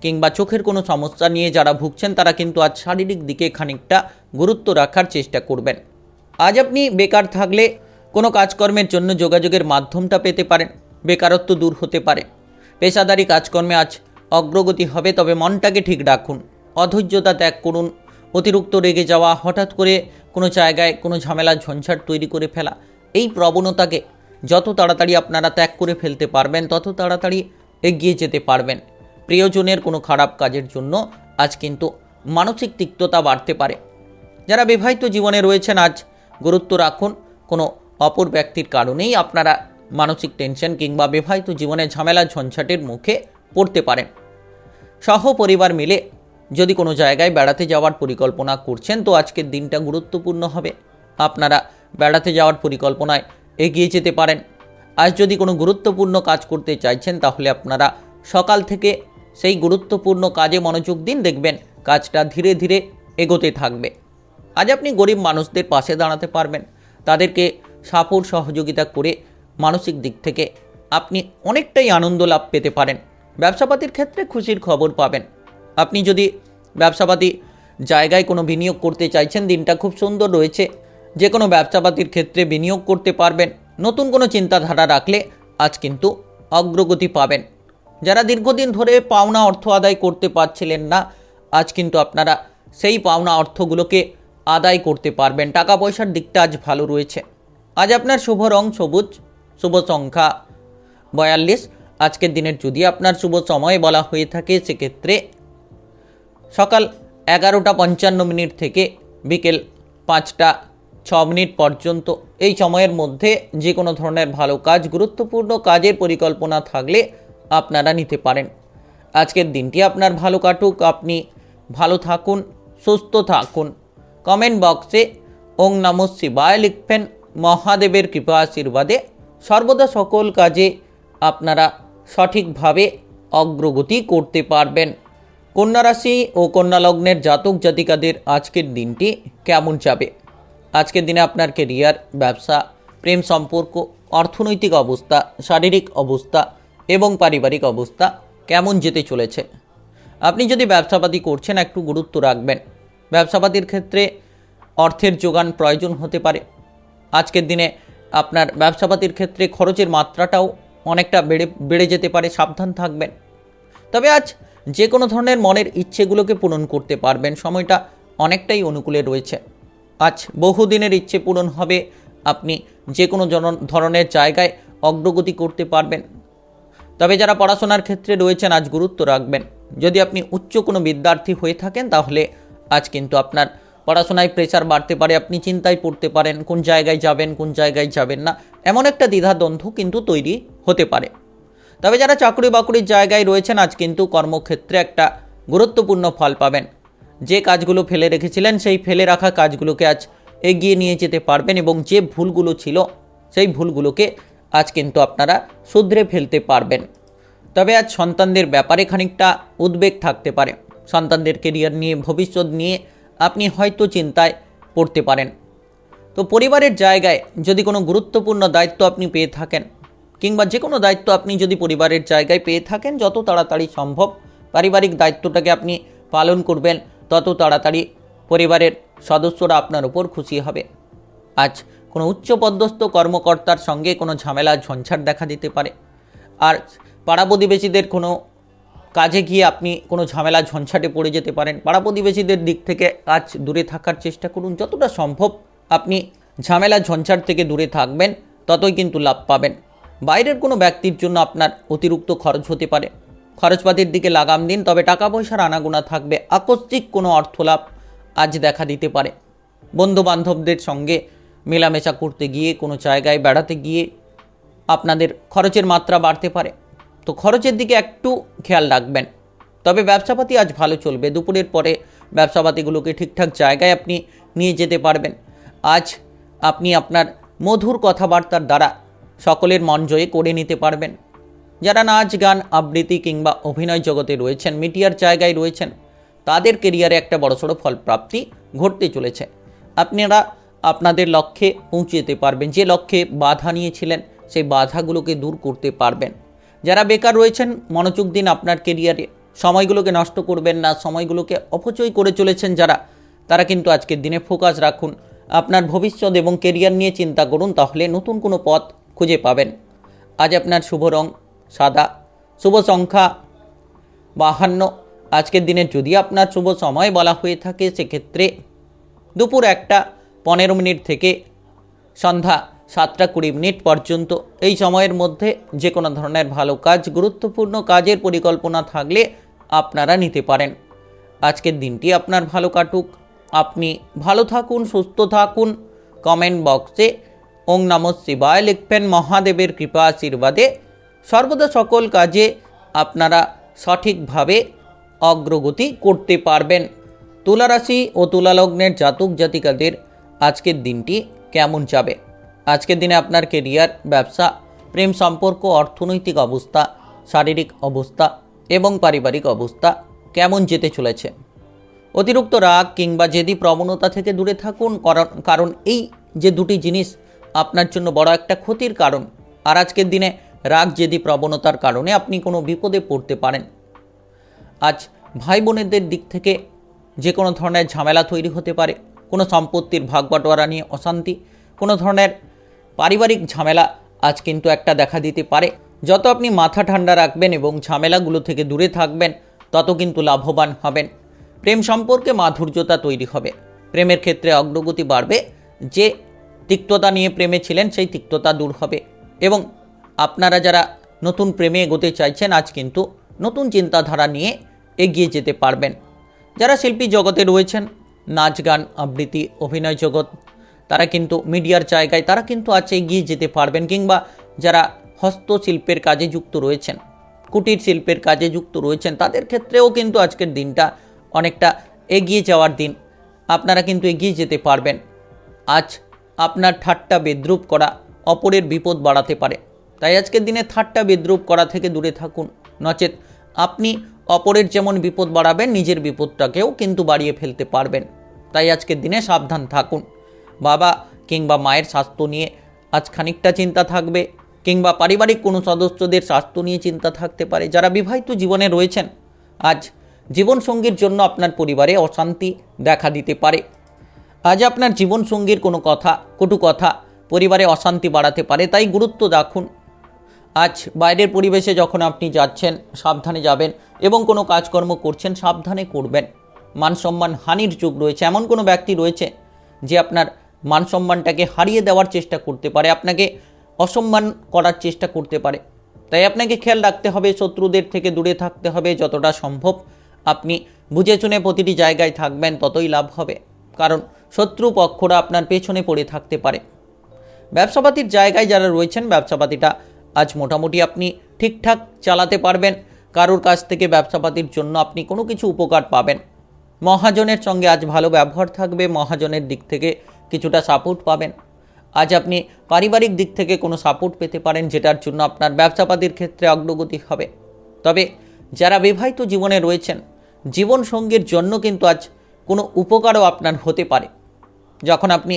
কিংবা চোখের কোনো সমস্যা নিয়ে যারা ভুগছেন, তারা কিন্তু আজ শারীরিক দিকে খানিকটা গুরুত্ব রাখার চেষ্টা করবেন। আজ আপনি বেকার থাকলে কোনো কাজকর্মের জন্য যোগাযোগের মাধ্যমটা পেতে পারেন, বেকারত্ব দূর হতে পারে। পেশাদারি কাজকর্মে আজ অগ্রগতি হবে, তবে মনটাকে ঠিক রাখুন, অধৈর্যতা ত্যাগ করুন। অতিরিক্ত রেগে যাওয়া, হঠাৎ করে কোনো জায়গায় কোনো ঝামেলা ঝঞ্ঝাট তৈরি করে ফেলা, এই প্রবণতাকে যত তাড়াতাড়ি আপনারা ত্যাগ করে ফেলতে পারবেন, তত তাড়াতাড়ি এগিয়ে যেতে পারবেন। প্রিয়জনের কোনো খারাপ কাজের জন্য আজ কিন্তু মানসিক তিক্ততা বাড়তে পারে। যারা বিবাহিত জীবনে রয়েছেন, আজ গুরুত্ব রাখুন। কোনো অপর ব্যক্তির কারণেই আপনারা মানসিক টেনশন কিংবা বিবাহিত জীবনে ঝামেলা ঝঞ্ঝাটের মুখে পড়তে পারেন। সহপরিবার মিলে যদি কোনো জায়গায় বেড়াতে যাওয়ার পরিকল্পনা করছেন, তো আজকের দিনটা গুরুত্বপূর্ণ হবে। আপনারা বেড়াতে যাওয়ার পরিকল্পনায় এগিয়ে যেতে পারেন। আজ যদি কোনো গুরুত্বপূর্ণ কাজ করতে চাইছেন, তাহলে আপনারা সকাল থেকে সেই গুরুত্বপূর্ণ কাজে মনোযোগ দিন, দেখবেন কাজটা ধীরে ধীরে এগোতে থাকবে। আজ আপনি গরিব মানুষদের পাশে দাঁড়াতে পারবেন, তাদেরকে সাপোর্ট সহযোগিতা করে মানসিক দিক থেকে আপনি অনেকটাই আনন্দ লাভ পেতে পারেন। ব্যবসাপাতির ক্ষেত্রে খুশির খবর পাবেন। আপনি যদি ব্যবসাপাতি জায়গায় কোনো বিনিয়োগ করতে চাইছেন, দিনটা খুব সুন্দর রয়েছে। যে কোনো ব্যবসাপাতির ক্ষেত্রে বিনিয়োগ করতে পারবেন। নতুন কোনো চিন্তাধারা রাখলে আজ কিন্তু অগ্রগতি পাবেন। যারা দীর্ঘদিন ধরে পাওনা অর্থ আদায় করতে পারছিলেন না, আজ কিন্তু আপনারা সেই পাওনা অর্থগুলোকে আদায় করতে পারবেন। টাকা পয়সার দিকটা আজ ভালো রয়েছে। আজ আপনার শুভ রং সবুজ, শুভ সংখ্যা 42। আজকের দিনের যদি আপনার শুভ সময় বলা হয়ে থাকে, সেক্ষেত্রে সকাল 11:55 থেকে বিকেল 5:06 পর্যন্ত। এই সময়ের মধ্যে যে কোনো ধরনের ভালো কাজ, গুরুত্বপূর্ণ কাজের পরিকল্পনা থাকলে আপনারা নিতে পারেন। আজকের দিনটি আপনার ভালো কাটুক, আপনি ভালো থাকুন, সুস্থ থাকুন। কমেন্ট বক্সে ওং নমঃ শিবায় লিখবেন। মহাদেবের কৃপা আশীর্বাদে সর্বদা সকল কাজে আপনারা সঠিকভাবে অগ্রগতি করতে পারবেন। কন্যা রাশি ও কন্যা লগ্নের জাতক জাতিকাদের আজকের দিনটি কেমন যাবে? আজকের দিনে আপনার কেরিয়ার, ব্যবসা, প্রেম সম্পর্ক, অর্থনৈতিক অবস্থা, শারীরিক অবস্থা এবং পারিবারিক অবস্থা কেমন যেতে চলেছে। আপনি যদি ব্যবসাপাতি করছেন একটু গুরুত্ব রাখবেন। ব্যবসাপাতির ক্ষেত্রে অর্থের যোগান প্রয়োজন হতে পারে। আজকের দিনে আপনার ব্যবসাপাতির ক্ষেত্রে খরচের মাত্রাটাও অনেকটা বেড়ে যেতে পারে, সাবধান থাকবেন। তবে আজ যে কোনো ধরনের মনের ইচ্ছেগুলোকে পূরণ করতে পারবেন, সময়টা অনেকটাই অনুকূলে রয়েছে। আজ বহুদিনের ইচ্ছে পূরণ হবে, আপনি যে কোনো ধরনের জায়গায় অগ্রগতি করতে পারবেন। তবে যারা পড়াশোনার ক্ষেত্রে রয়েছেন আজ গুরুত্ব রাখবেন। যদি আপনি উচ্চ কোনো বিদ্যার্থী হয়ে থাকেন তাহলে আজ কিন্তু আপনার পড়াশোনায় প্রেসার বাড়তে পারে, আপনি চিন্তায় পড়তে পারেন কোন জায়গায় যাবেন কোন জায়গায় যাবেন না, এমন একটা দ্বিধাদ্বন্দ্ব কিন্তু তৈরি হতে পারে। তবে যারা চাকরি বাকরির জায়গায় রয়েছেন আজ কিন্তু কর্মক্ষেত্রে একটা গুরুত্বপূর্ণ ফল পাবেন। যে কাজগুলো ফেলে রেখেছিলেন সেই ফেলে রাখা কাজগুলোকে আজ এগিয়ে নিয়ে যেতে পারবেন এবং যে ভুলগুলো ছিল সেই ভুলগুলোকে আজ কিন্তু আপনারা শুধরে ফেলতে পারবেন। তবে আজ সন্তানদের ব্যাপারে খানিকটা উদ্বেগ থাকতে পারে। সন্তানদের কেরিয়ার নিয়ে, ভবিষ্যৎ নিয়ে আপনি হয়তো চিন্তায় পড়তে পারেন। তো পরিবারের জায়গায় যদি কোনো গুরুত্বপূর্ণ দায়িত্ব আপনি পেয়ে থাকেন কিংবা যে কোনো দায়িত্ব আপনি যদি পরিবারের জায়গায় পেয়ে থাকেন, যত তাড়াতাড়ি সম্ভব পারিবারিক দায়িত্বটাকে আপনি পালন করবেন, তত তাড়াতাড়ি পরিবারের সদস্যরা আপনার উপর খুশি হবে। আজ কোনো উচ্চপদস্থ কর্মকর্তার সঙ্গে কোনো ঝামেলা ঝঞ্ঝাট দেখা দিতে পারে। আর পাড়া প্রতিবেশীদের কোনো কাজে গিয়ে আপনি কোনো ঝামেলা ঝঞ্ঝাটে পড়ে যেতে পারেন। পাড়া প্রতিবেশীদের দিক থেকে আজ দূরে থাকার চেষ্টা করুন। যতটা সম্ভব আপনি ঝামেলা ঝঞ্ঝাট থেকে দূরে থাকবেন, ততই কিন্তু লাভ পাবেন। বাইরের কোনো ব্যক্তির জন্য আপনার অতিরিক্ত খরচ হতে পারে। খরচপাতির দিকে লাগাম দিন, তবে টাকা পয়সার আনাগোনা থাকবে। আকস্মিক কোনো অর্থলাভ আজ দেখা দিতে পারে। বন্ধু বান্ধবদের সঙ্গে মেলামেশা করতে গিয়ে, কোনো জায়গায় বেড়াতে গিয়ে আপনাদের খরচের মাত্রা বাড়তে পারে। তো খরচের দিকে একটু খেয়াল রাখবেন। তবে ব্যবসাপাতি আজ ভালো চলবে। দুপুরের পরে ব্যবসাপাতিগুলোকে ঠিকঠাক জায়গায় আপনি নিয়ে যেতে পারবেন। আজ আপনি আপনার মধুর কথাবার্তার দ্বারা সকলের মন জয় করে নিতে পারবেন। যারা নাচ গান আবৃত্তি কিংবা অভিনয় জগতে রয়েছেন, মিডিয়ার জায়গায় রয়েছেন, তাদের কেরিয়ারে একটা বড়সড় ফলপ্রাপ্তি ঘটতে চলেছে। আপনারা আপনাদের লক্ষ্যে পৌঁছে যেতে পারবেন। যে লক্ষ্যে বাধা নিয়েছিলেন সেই বাধাগুলোকে দূর করতে পারবেন। যারা বেকার রয়েছেন, মনোযোগ দিন আপনার কেরিয়ারে, সময়গুলোকে নষ্ট করবেন না। সময়গুলোকে অপচয় করে চলেছেন যারা, তারা কিন্তু আজকের দিনে ফোকাস রাখুন। আপনার ভবিষ্যৎ এবং কেরিয়ার নিয়ে চিন্তা করুন, তাহলে নতুন কোনো পথ খুঁজে পাবেন। আজ আপনার শুভ রং সাদা, শুভ সংখ্যা 52। আজকের দিনে যদি আপনার শুভ সময় বলা হয়ে থাকে সেক্ষেত্রে দুপুর 1:15 থেকে সন্ধ্যা 7:20 পর্যন্ত। এই সময়ের মধ্যে যে কোনো ধরনের ভালো কাজ, গুরুত্বপূর্ণ কাজের পরিকল্পনা থাকলে আপনারা নিতে পারেন। আজকের দিনটি আপনার ভালো কাটুক। আপনি ভালো থাকুন, সুস্থ থাকুন। কমেন্ট বক্সে ওং নমঃ শিবায় লিখবেন। মহাদেবের কৃপা আশীর্বাদে সর্বদা সকল কাজে আপনারা সঠিকভাবে অগ্রগতি করতে পারবেন। তুলা রাশি ও তুলা লগ্নের জাতক জাতিকাদের আজকের দিনটি কেমন যাবে? আজকের দিনে আপনার কেরিয়ার, ব্যবসা, প্রেম সম্পর্ক, অর্থনৈতিক অবস্থা, শারীরিক অবস্থা এবং পারিবারিক অবস্থা কেমন যেতে চলেছে? অতিরিক্ত রাগ কিংবা জেদি প্রবণতা থেকে দূরে থাকুন, কারণ এই যে দুটি জিনিস আপনার জন্য বড় একটা ক্ষতির কারণ। আর আজকের দিনে রাগ জেদি প্রবণতার কারণে আপনি কোনো বিপদে পড়তে পারেন। আজ ভাই বোনেদের দিক থেকে যে কোনো ধরনের ঝামেলা তৈরি হতে পারে। কোনো সম্পত্তির ভাগ বাটোয়ারা নিয়ে অশান্তি, কোনো ধরনের পারিবারিক ঝামেলা আজ কিন্তু একটা দেখা দিতে পারে। যত আপনি মাথা ঠান্ডা রাখবেন এবং ঝামেলাগুলো থেকে দূরে থাকবেন, তত কিন্তু লাভবান হবেন। প্রেম সম্পর্কে মাধুর্যতা তৈরি হবে। প্রেমের ক্ষেত্রে অগ্রগতি বাড়বে। যে তিক্ততা নিয়ে প্রেমে ছিলেন সেই তিক্ততা দূর হবে এবং আপনারা যারা নতুন প্রেমে এগোতে চাইছেন, আজ কিন্তু নতুন চিন্তাধারা নিয়ে এগিয়ে যেতে পারবেন। যারা শিল্পী জগতে রয়েছেন, নাচ গান আবৃত্তি অভিনয় জগৎ, তারা কিন্তু মিডিয়ার জায়গায় তারা কিন্তু আজ এগিয়ে যেতে পারবেন। কিংবা যারা হস্তশিল্পের কাজে যুক্ত রয়েছেন, কুটির শিল্পের কাজে যুক্ত রয়েছেন, তাদের ক্ষেত্রেও কিন্তু আজকের দিনটা অনেকটা এগিয়ে যাওয়ার দিন। আপনারা কিন্তু এগিয়ে যেতে পারবেন। আজ আপনার ঠাট্টা বিদ্রূপ করা অপরের বিপদ বাড়াতে পারে, তাই আজকের দিনে ঠাট্টা বিদ্রূপ করা থেকে দূরে থাকুন। নচেত আপনি অপরের যেমন বিপদ বাড়াবেন, নিজের বিপদটাকেও কিন্তু বাড়িয়ে ফেলতে পারবেন। তাই আজকের দিনে সাবধান থাকুন। বাবা কিংবা মায়ের স্বাস্থ্য নিয়ে আজ খানিকটা চিন্তা থাকবে, কিংবা পারিবারিক কোনো সদস্যদের স্বাস্থ্য নিয়ে চিন্তা থাকতে পারে। যারা বিবাহিত জীবনে রয়েছেন, আজ জীবনসঙ্গীর জন্য আপনার পরিবারে অশান্তি দেখা দিতে পারে। আজ আপনার জীবনসঙ্গীর কোনো কথা, কটু কথা পরিবারে অশান্তি বাড়াতে পারে, তাই গুরুত্ব রাখুন। আজ বাইরের পরিবেশে যখন আপনি যাচ্ছেন সাবধানে যাবেন, এবং কোনো কাজকর্ম করছেন সাবধানে করবেন। মানসম্মান হানির যোগ রয়েছে। এমন কোনো ব্যক্তি রয়েছে যে আপনার মানসম্মানটাকে হারিয়ে দেওয়ার চেষ্টা করতে পারে, আপনাকে অসম্মান করার চেষ্টা করতে পারে। তাই আপনাকে খেয়াল রাখতে হবে, শত্রুদের থেকে দূরে থাকতে হবে যতটা সম্ভব। আপনি বুঝে শুনে প্রতিটি জায়গায় থাকবেন, ততই লাভ হবে, কারণ শত্রু পক্ষরা আপনার পেছনে পড়ে থাকতে পারে। ব্যবসাপাতির জায়গায় যারা রয়েছেন, ব্যবসাপাতিটা আজ মোটামুটি আপনি ঠিকঠাক চালাতে পারবেন। কারোর কাছ থেকে ব্যবসাপাতির জন্য আপনি কোনো কিছু উপকার পাবেন। মহাজনের সঙ্গে আজ ভালো ব্যবহার থাকবে, মহাজনের দিক থেকে কিছুটা সাপোর্ট পাবেন। আজ আপনি পারিবারিক দিক থেকে কোনো সাপোর্ট পেতে পারেন, যেটার জন্য আপনার ব্যবসাপাতির ক্ষেত্রে অগ্রগতি হবে। তবে যারা বিবাহিত জীবনে রয়েছেন, জীবনসঙ্গীর জন্য কিন্তু আজ কোনো উপকারও আপনার হতে পারে। যখন আপনি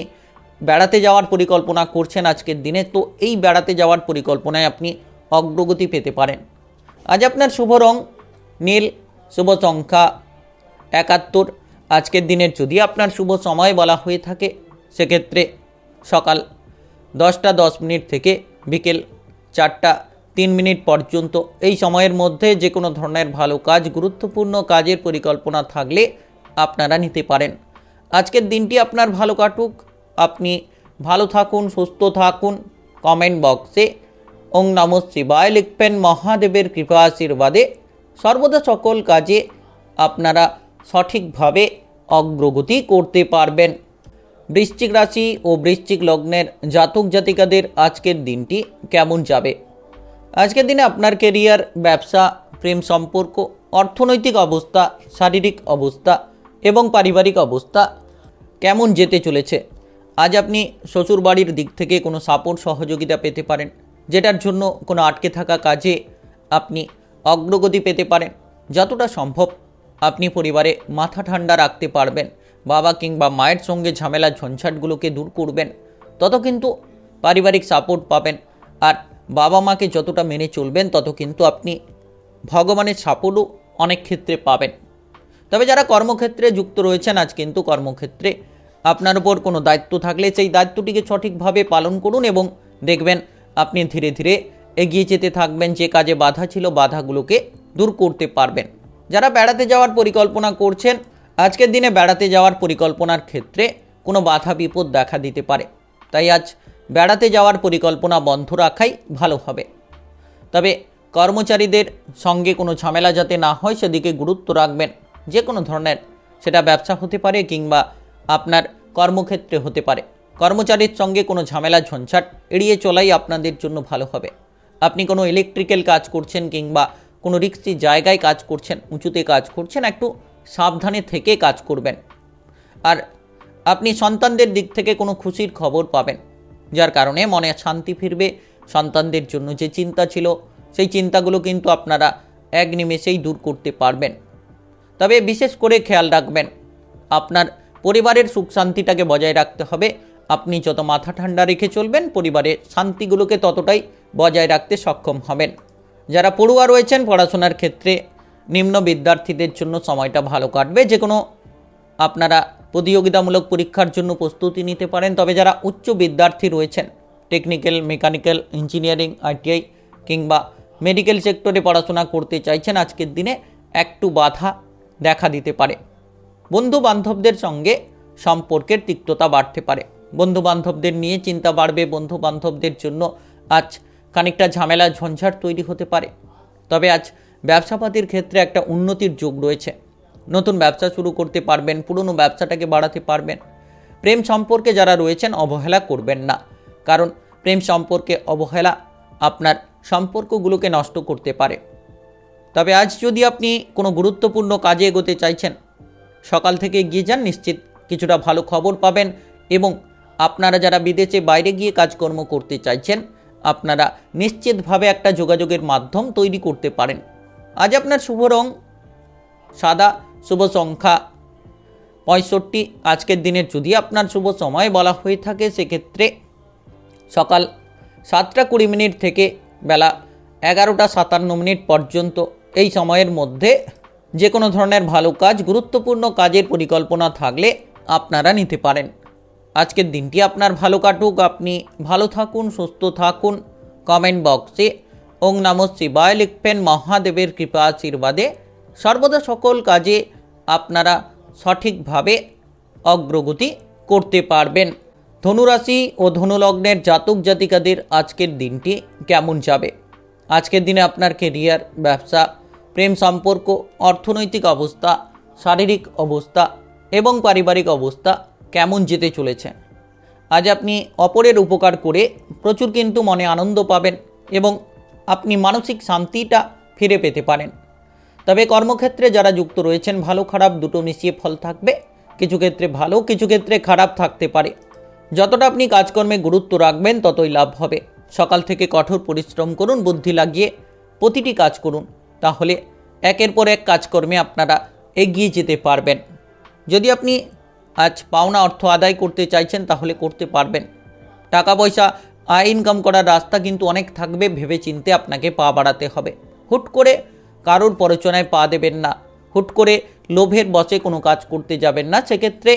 বেড়াতে যাওয়ার পরিকল্পনা করছেন আজকের দিনে, তো এই বেড়াতে যাওয়ার পরিকল্পনায় আপনি অগ্রগতি পেতে পারেন। আজ আপনার শুভ রং নীল, শুভ সংখ্যা 71। আজকের দিনের যদি আপনার শুভ সময় বলা হয়ে থাকে, সেক্ষেত্রে সকাল 10টা 10 মিনিট থেকে বিকেল 4টা 3 মিনিট পর্যন্ত। এই সময়ের মধ্যে যে কোনো ধরনের ভালো কাজ, গুরুত্বপূর্ণ কাজের পরিকল্পনা থাকলে আপনারা নিতে পারেন। আজকের দিনটি আপনার ভালো কাটুক, আপনি ভালো থাকুন, সুস্থ থাকুন। কমেন্ট বক্সে ওং নমঃ শিবায় লিখবেন। মহাদেবের কৃপা আশীর্বাদে সর্বদা সকল কাজে আপনারা সঠিকভাবে অগ্রগতি করতে পারবেন। বৃশ্চিক রাশি ও বৃশ্চিক লগ্নের জাতক জাতিকাদের আজকের দিনটি কেমন যাবে? আজকের দিনে আপনার কেরিয়ার, ব্যবসা, প্রেম সম্পর্ক, অর্থনৈতিক অবস্থা, শারীরিক অবস্থা এবং পারিবারিক অবস্থা কেমন যেতে চলেছে? আজ আপনি শ্বশুরবাড়ির দিক থেকে কোনো সাপোর্ট সহযোগিতা পেতে পারেন, যেটার জন্য কোনো আটকে থাকা কাজে আপনি অগ্রগতি পেতে পারেন। যতটা সম্ভব আপনি পরিবারে মাথা ঠান্ডা রাখতে পারবেন, বাবা কিংবা মায়ের সঙ্গে ঝামেলা ঝঞ্ঝাটগুলোকে দূর করবেন, তত কিন্তু পারিবারিক সাপোর্ট পাবেন। আর বাবা মাকে যতটা মেনে চলবেন, তত কিন্তু আপনি ভগবানের সাপোর্টও অনেক ক্ষেত্রে পাবেন। তবে যারা কর্মক্ষেত্রে যুক্ত রয়েছেন, আজ কিন্তু কর্মক্ষেত্রে আপনার উপর কোনো দায়িত্ব থাকলে সেই দায়িত্বটিকে সঠিকভাবে পালন করুন, এবং দেখবেন আপনি ধীরে ধীরে এগিয়ে যেতে থাকবেন। যে কাজে বাধা ছিল, বাধাগুলোকে দূর করতে পারবেন। যারা বেড়াতে যাওয়ার পরিকল্পনা করছেন, আজকের দিনে বেড়াতে যাওয়ার পরিকল্পনার ক্ষেত্রে কোনো বাধা বিপদ দেখা দিতে পারে, তাই আজ বেড়াতে যাওয়ার পরিকল্পনা বন্ধ রাখাই ভালো হবে। তবে কর্মচারীদের সঙ্গে কোনো ঝামেলা যাতে না হয়, সেদিকে গুরুত্ব রাখবেন। যে কোনো ধরনের, সেটা ব্যবসা হতে পারে কিংবা আপনার কর্মক্ষেত্রে হতে পারে, কর্মচারীর সঙ্গে কোনো ঝামেলা ঝঞ্ঝাট এড়িয়ে চলাই আপনাদের জন্য ভালো হবে। আপনি কোনো ইলেকট্রিক্যাল কাজ করছেন কিংবা কোনো রিস্কি জায়গায় কাজ করছেন, উঁচুতে কাজ করছেন, একটু সাবধানে থেকে কাজ করবেন। আর আপনি সন্তানদের দিক থেকে কোনো খুশির খবর পাবেন, যার কারণে মনে শান্তি ফিরবে। সন্তানদের জন্য যে চিন্তা ছিল, সেই চিন্তাগুলো কিন্তু আপনারা এক নিমেষেই দূর করতে পারবেন। তবে বিশেষ করে খেয়াল রাখবেন, আপনার পরিবারের সুখ শান্তিটাকে বজায় রাখতে হবে। আপনি যত মাথা ঠান্ডা রেখে চলবেন, পরিবারের শান্তিগুলোকে ততটাই বজায় রাখতে সক্ষম হবেন। যারা পড়ুয়া রয়েছেন, পড়াশোনার ক্ষেত্রে নিম্ন বিদ্যার্থীদের জন্য সময়টা ভালো কাটবে। যে কোনো আপনারা প্রতিযোগিতামূলক পরীক্ষার জন্য প্রস্তুতি নিতে পারেন। তবে যারা উচ্চ বিদ্যার্থী রয়েছেন, টেকনিক্যাল, মেকানিক্যাল, ইঞ্জিনিয়ারিং, আইটিআই কিংবা মেডিকেল সেক্টরে পড়াশোনা করতে চাইছেন, আজকের দিনে একটু বাধা দেখা দিতে পারে। বন্ধু বান্ধবদের সঙ্গে সম্পর্কের তিক্ততা বাড়তে পারে, বন্ধু বান্ধবদের নিয়ে চিন্তা বাড়বে। বন্ধু বান্ধবদের জন্য আজ খানিকটা ঝামেলা ঝঞ্ঝাট তৈরি হতে পারে। তবে আজ ব্যবসাপাতির ক্ষেত্রে একটা উন্নতির যোগ রয়েছে। নতুন ব্যবসা শুরু করতে পারবেন, পুরনো ব্যবসাটাকে বাড়াতে পারবেন। প্রেম সম্পর্কে যারা রয়েছেন, অবহেলা করবেন না, কারণ প্রেম সম্পর্কে অবহেলা আপনার সম্পর্কগুলোকে নষ্ট করতে পারে। তবে আজ যদি আপনি কোনো গুরুত্বপূর্ণ কাজে এগোতে চাইছেন, সকাল থেকে এগিয়ে যান, নিশ্চিত কিছুটা ভালো খবর পাবেন। এবং আপনারা যারা বিদেশে বাইরে গিয়ে কাজকর্ম করতে চাইছেন, আপনারা নিশ্চিতভাবে একটা যোগাযোগের মাধ্যম তৈরি করতে পারেন। আজ আপনার শুভ রং সাদা, শুভ সংখ্যা 65। আজকের দিনের যদি আপনার শুভ সময় বলা হয়ে থাকে, সেক্ষেত্রে সকাল 7:20 থেকে বেলা 11:57 পর্যন্ত এই সময়ের মধ্যে যে কোনো ধরনের ভালো কাজ, গুরুত্বপূর্ণ কাজের পরিকল্পনা থাকলে আপনারা নিতে পারেন। আজকের দিনটি আপনার ভালো কাটুক, আপনি ভালো থাকুন, সুস্থ থাকুন। কমেন্ট বক্সে ওং নমঃ শিবায় লিখবেন। মহাদেবের কৃপা আশীর্বাদে সর্বদা সকল কাজে আপনারা সঠিকভাবে অগ্রগতি করতে পারবেন। ধনুরাশি ও ধনুলগ্নের জাতক জাতিকাদের আজকের দিনটি কেমন যাবে? আজকের দিনে আপনার কেরিয়ার, ব্যবসা, প্রেম সম্পর্ক, অর্থনৈতিক অবস্থা, শারীরিক অবস্থা এবং পারিবারিক অবস্থা কেমন যেতে চলেছে? আজ আপনি অপরের উপকার করে প্রচুর কিন্তু মনে আনন্দ পাবেন এবং আপনি মানসিক শান্তিটা ফিরে পেতে পারেন। তবে কর্মক্ষেত্রে যারা যুক্ত রয়েছেন, ভালো খারাপ দুটো মিশিয়ে ফল থাকবে। কিছু ক্ষেত্রে ভালো, কিছু ক্ষেত্রে খারাপ থাকতে পারে। যতটা আপনি কাজকর্মে গুরুত্ব রাখবেন ততই লাভ হবে। সকাল থেকে কঠোর পরিশ্রম করুন, বুদ্ধি লাগিয়ে প্রতিটি কাজ করুন, তাহলে একের পর এক কাজকর্মে আপনারা এগিয়ে যেতে পারবেন। যদি আপনি আজ পাওনা অর্থ আদায় করতে চাইছেন তাহলে করতে পারবেন। টাকা পয়সা আয় ইনকাম করার রাস্তা কিন্তু অনেক থাকবে, ভেবে চিনতে আপনাকে পা বাড়াতে হবে। হুট করে কারোর প্ররোচনায় পা দেবেন না, হুট করে লোভের বশে কোনো কাজ করতে যাবেন না, সেক্ষেত্রে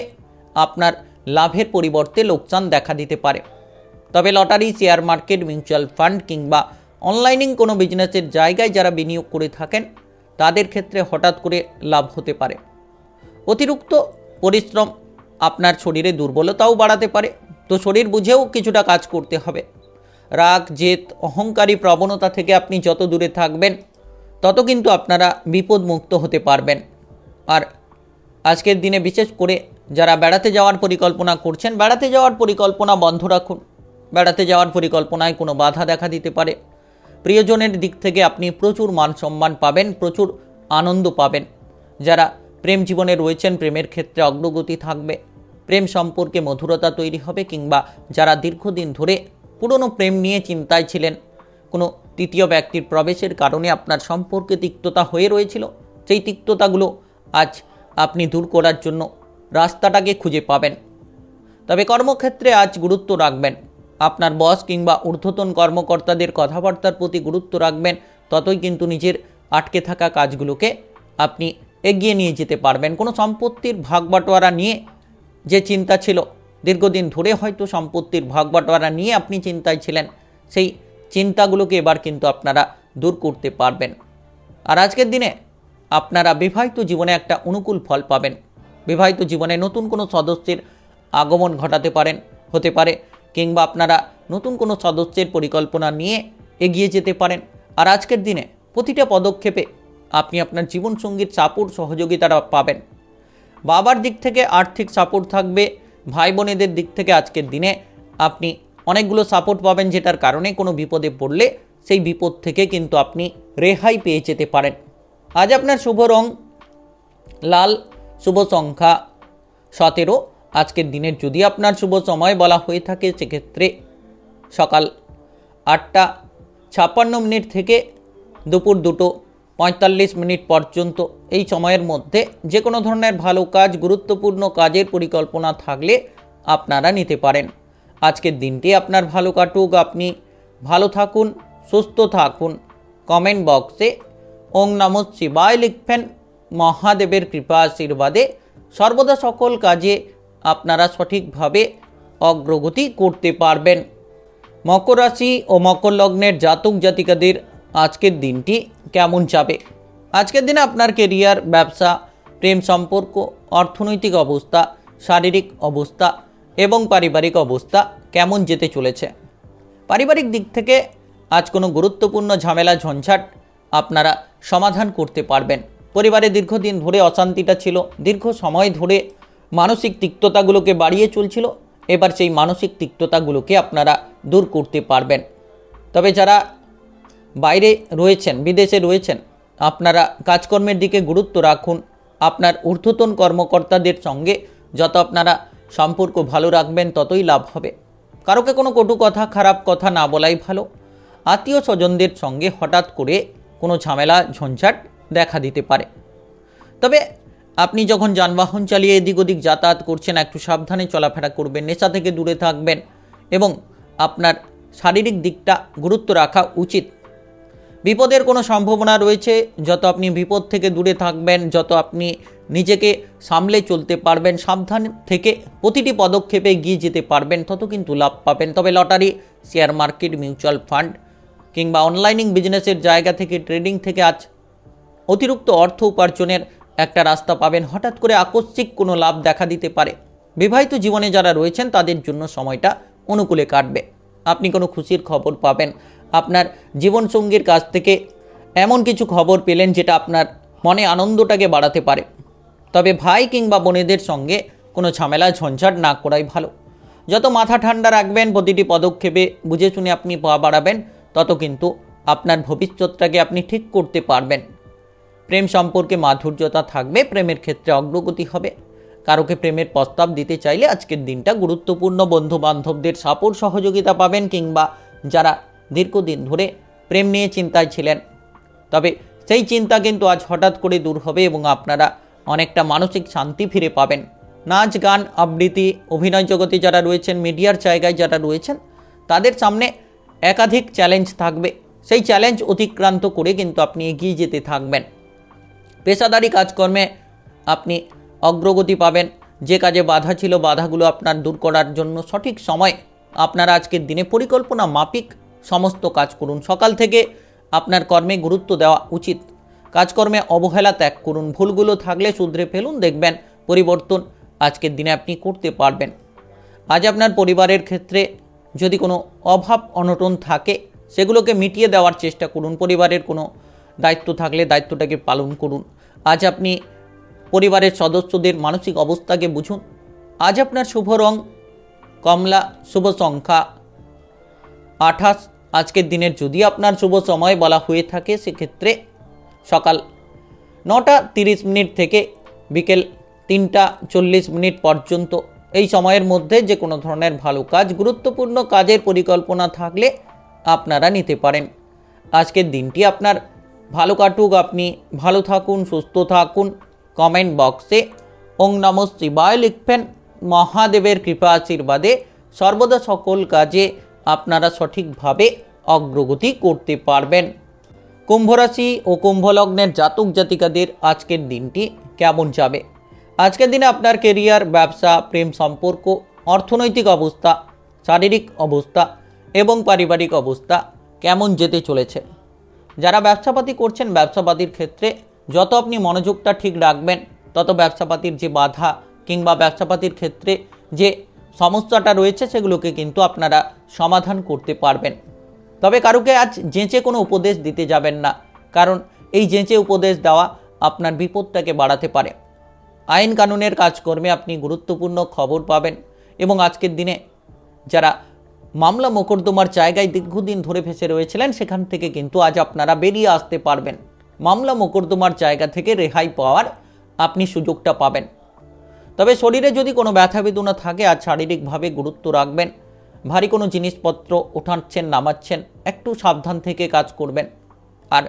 আপনার লাভের পরিবর্তে লোকসান দেখা দিতে পারে। তবে lottery, share market, mutual fund কিংবা অনলাইনিং কোনো বিজনেসের জায়গায় যারা বিনিয়োগ করে থাকেন তাদের ক্ষেত্রে হঠাৎ করে লাভ হতে পারে। অতিরিক্ত পরিশ্রম আপনার শরীরে দুর্বলতাও বাড়াতে পারে, তো শরীর বুঝেও কিছুটা কাজ করতে হবে। রাগ, জেদ, অহংকারী প্রবণতা থেকে আপনি যত দূরে থাকবেন তত কিন্তু আপনারা বিপদমুক্ত হতে পারবেন। আর আজকের দিনে বিশেষ করে যারা বেড়াতে যাওয়ার পরিকল্পনা করছেন, বেড়াতে যাওয়ার পরিকল্পনা বন্ধ রাখুন। বেড়াতে যাওয়ার পরিকল্পনায় কোনো বাধা দেখা দিতে পারে। প্রিয়জনের দিক থেকে আপনি প্রচুর মান সম্মান পাবেন, প্রচুর আনন্দ পাবেন। যারা প্রেম জীবনে রয়েছেন, প্রেমের ক্ষেত্রে অগ্রগতি থাকবে, প্রেম সম্পর্কে মধুরতা তৈরি হবে। কিংবা যারা দীর্ঘদিন ধরে পুরনো প্রেম নিয়ে চিন্তায় ছিলেন, কোনো তৃতীয় ব্যক্তির প্রবেশের কারণে আপনার সম্পর্কে তিক্ততা হয়ে রয়েছিল, সেই তিক্ততাগুলো আজ আপনি দূর করার জন্য রাস্তাটাকে খুঁজে পাবেন। তবে কর্মক্ষেত্রে আজ গুরুত্ব রাখবেন। আপনার বস কিংবা ঊর্ধ্বতন কর্মকর্তাদের কথাবার্তার প্রতি গুরুত্ব রাখবেন, ততই কিন্তু নিজের আটকে থাকা কাজগুলোকে আপনি এগিয়ে নিয়ে যেতে পারবেন। কোনো সম্পত্তির ভাগ বাটোয়ারা নিয়ে যে চিন্তা ছিল, দীর্ঘদিন ধরে হয়তো সম্পত্তির ভাগ বাটোয়ারা নিয়ে আপনি চিন্তায় ছিলেন, সেই চিন্তাগুলোকে এবার কিন্তু আপনারা দূর করতে পারবেন। আর আজকের দিনে আপনারা বিবাহিত জীবনে একটা অনুকূল ফল পাবেন। বিবাহিত জীবনে নতুন কোনো সদস্যের আগমন হতে পারে কিংবা আপনারা নতুন কোনো সদস্যের পরিকল্পনা নিয়ে এগিয়ে যেতে পারেন। আর আজকের দিনে প্রতিটা পদক্ষেপে আপনি আপনার জীবনসঙ্গীর সাপোর্ট, সহযোগিতাটা পাবেন। বাবার দিক থেকে আর্থিক সাপোর্ট থাকবে। ভাই বোনেদের দিক থেকে আজকের দিনে আপনি অনেকগুলো সাপোর্ট পাবেন, যেটার কারণে কোনো বিপদে পড়লে সেই বিপদ থেকে কিন্তু আপনি রেহাই পেয়ে যেতে পারেন। আজ আপনার শুভ রং লাল, শুভ সংখ্যা 17। আজকের দিনের যদি আপনার শুভ সময় বলা হয়ে থাকে সেক্ষেত্রে সকাল 8:56 থেকে দুপুর 2:45 পর্যন্ত এই সময়ের মধ্যে যে কোনো ধরনের ভালো কাজ, গুরুত্বপূর্ণ কাজের পরিকল্পনা থাকলে আপনারা নিতে পারেন। আজকের দিনটি আপনার ভালো কাটুক, আপনি ভালো থাকুন, সুস্থ থাকুন। কমেন্ট বক্সে ওং নমঃ শিবায় লিখবেন। মহাদেবের কৃপা আশীর্বাদে সর্বদা সকল কাজে আপনারা সঠিকভাবে অগ্রগতি করতে পারবেন। মকর রাশি ও মকর লগ্নের জাতক জাতিকাদের আজকের দিনটি কেমন যাবে? আজকের দিনে আপনার কেরিয়ার, ব্যবসা, প্রেম সম্পর্ক, অর্থনৈতিক অবস্থা, শারীরিক অবস্থা এবং পারিবারিক অবস্থা কেমন যেতে চলেছে? পারিবারিক দিক থেকে আজ কোনো গুরুত্বপূর্ণ ঝামেলা, ঝঞ্ঝাট আপনারা সমাধান করতে পারবেন। পরিবারে দীর্ঘদিন ধরে অশান্তিটা ছিল, দীর্ঘ সময় ধরে মানসিক তিক্ততাগুলোকে বাড়িয়ে চলছিল, এবার সেই মানসিক তিক্ততাগুলোকে আপনারা দূর করতে পারবেন। তবে যারা বাইরে রয়েছেন, বিদেশে রয়েছেন, আপনারা কাজকর্মের দিকে গুরুত্ব রাখুন। আপনার ঊর্ধ্বতন কর্মকর্তাদের সঙ্গে যত আপনারা সম্পর্ক ভালো রাখবেন ততই লাভ হবে। কারোকে কোনো কটু কথা, খারাপ কথা না বলাই ভালো। আত্মীয় স্বজনদের সঙ্গে হঠাৎ করে কোনো ঝামেলা, ঝঞ্ঝাট দেখা দিতে পারে। তবে আপনি যখন যানবাহন চালিয়ে এদিক ওদিক যাতায়াত করছেন, একটু সাবধানে চলাফেরা করবেন, নেশা থেকে দূরে থাকবেন এবং আপনার শারীরিক দিকটা গুরুত্ব রাখা উচিত। বিপদের কোনো সম্ভাবনা রয়েছে, যত আপনি বিপদ থেকে দূরে থাকবেন, যত আপনি নিজেকে সামলে চলতে পারবেন, সাবধান থেকে প্রতিটি পদক্ষেপে এগিয়ে যেতে পারবেন, তত কিন্তু লাভ পাবেন। তবে lottery, share market, mutual fund কিংবা অনলাইনিং বিজনেসের জায়গা থেকে, ট্রেডিং থেকে আজ অতিরিক্ত অর্থ উপার্জনের একটা রাস্তা পাবেন। হঠাৎ করে আকস্মিক কোনো লাভ দেখা দিতে পারে। বিবাহিত জীবনে যারা রয়েছেন তাদের জন্য সময়টা অনুকূলে কাটবে। আপনি কোনো খুশির খবর পাবেন। আপনার জীবনসঙ্গীর কাছ থেকে এমন কিছু খবর পেলেন যেটা আপনার মনে আনন্দটাকে বাড়াতে পারে। তবে ভাই কিংবা বোনেদের সঙ্গে কোনো ঝামেলা ঝঞ্ঝাট না করাই ভালো। যত মাথা ঠান্ডা রাখবেন, প্রতিটি পদক্ষেপে বুঝে শুনে আপনি পা বাড়াবেন, তত কিন্তু আপনার ভবিষ্যৎটাকে আপনি ঠিক করতে পারবেন। প্রেম সম্পর্কে মাধুর্যতা থাকবে, প্রেমের ক্ষেত্রে অগ্রগতি হবে। কারোকে প্রেমের প্রস্তাব দিতে চাইলে আজকের দিনটা গুরুত্বপূর্ণ। বন্ধু বান্ধবদের সাপোর্ট সহযোগিতা পাবেন, কিংবা যারা দীর্ঘদিন ধরে প্রেম নিয়ে চিন্তায় ছিলেন, তবে সেই চিন্তা কিন্তু আজ হঠাৎ করে দূর হবে এবং আপনারা অনেকটা মানসিক শান্তি ফিরে পাবেন। নাচ, গান, আবৃত্তি, অভিনয় জগতে যারা রয়েছেন, মিডিয়ার জায়গায় যারা রয়েছেন, তাদের সামনে একাধিক চ্যালেঞ্জ থাকবে। সেই চ্যালেঞ্জ অতিক্রান্ত করে কিন্তু আপনি এগিয়ে যেতে থাকবেন। পেশাদারি কাজকর্মে আপনি অগ্রগতি পাবেন। যে কাজে বাধা ছিল, বাধাগুলো আপনার দূর করার জন্য সঠিক সময় আপনারা আজকের দিনে পরিকল্পনা মাফিক সমস্ত কাজ করুন। সকাল থেকে আপনার কর্মে গুরুত্ব দেওয়া উচিত। কাজকর্মে অবহেলা ত্যাগ করুন। ভুলগুলো থাকলে শুধরে ফেলুন, দেখবেন পরিবর্তন আজকের দিনে আপনি করতে পারবেন। আজ আপনার পরিবারের ক্ষেত্রে যদি কোনো অভাব অনটন থাকে, সেগুলোকে মিটিয়ে দেওয়ার চেষ্টা করুন। পরিবারের কোনো দায়িত্ব থাকলে দায়িত্বটাকে পালন করুন। আজ আপনি পরিবারের সদস্যদের মানসিক অবস্থাকে বুঝুন। আজ আপনার শুভ রং কমলা, শুভ সংখ্যা 28। আজকের দিনের যদি আপনার শুভ সময় বলা হয়ে থাকে, সেক্ষেত্রে সকাল 9:30 থেকে বিকেল 3:40 পর্যন্ত। এই সময়ের মধ্যে যে কোনো ধরনের ভালো কাজ, গুরুত্বপূর্ণ কাজের পরিকল্পনা থাকলে আপনারা নিতে পারেন। আজকের দিনটি আপনার ভালো কাটুক, আপনি ভালো থাকুন, সুস্থ থাকুন। কমেন্ট বক্সে ওং নমঃ শিবায় লিখবেন। মহাদেবের কৃপা আশীর্বাদে সর্বদা সকল কাজে আপনারা সঠিকভাবে অগ্রগতি করতে পারবেন। কুম্ভ রাশি ও কুম্ভ লগ্নের জাতক জাতিকাদের আজকের দিনটি কেমন যাবে? আজকের দিনে আপনার কেরিয়ার, ব্যবসা, প্রেম সম্পর্ক, অর্থনৈতিক অবস্থা, শারীরিক অবস্থা এবং পারিবারিক অবস্থা কেমন যেতে চলেছে? যারা ব্যবসাপাতি করছেন, ব্যবসাপাতির ক্ষেত্রে যত আপনি মনোযোগটা ঠিক রাখবেন, তত ব্যবসাপাতির যে বাধা কিংবা ব্যবসাপাতির ক্ষেত্রে যে সমস্যাটা রয়েছে, সেগুলোকে কিন্তু আপনারা সমাধান করতে পারবেন। তবে কারুকে আজ যেচে কোনো উপদেশ দিতে যাবেন না, কারণ এই যেচে উপদেশ দেওয়া আপনার বিপদটাকে বাড়াতে পারে। আইন কানুনের কাজকর্মে আপনি গুরুত্বপূর্ণ খবর পাবেন এবং আজকের দিনে যারা মামলা মোকদ্দমার জায়গায় দীর্ঘদিন ধরে ফেসে রয়েছিলেন, সেখান থেকে কিন্তু আজ আপনারা বেরিয়ে আসতে পারবেন। মামলা মোকদ্দমার জায়গা থেকে রেহাই পাওয়ার আপনি সুযোগটা পাবেন। তবে শরীরে যদি কোনো ব্যথা বেদনা থাকে, আজ শারীরিকভাবে গুরুত্ব রাখবেন। ভারী কোনো জিনিসপত্র ওঠাচ্ছেন, নামাচ্ছেন, একটু সাবধান থেকে কাজ করবেন। আর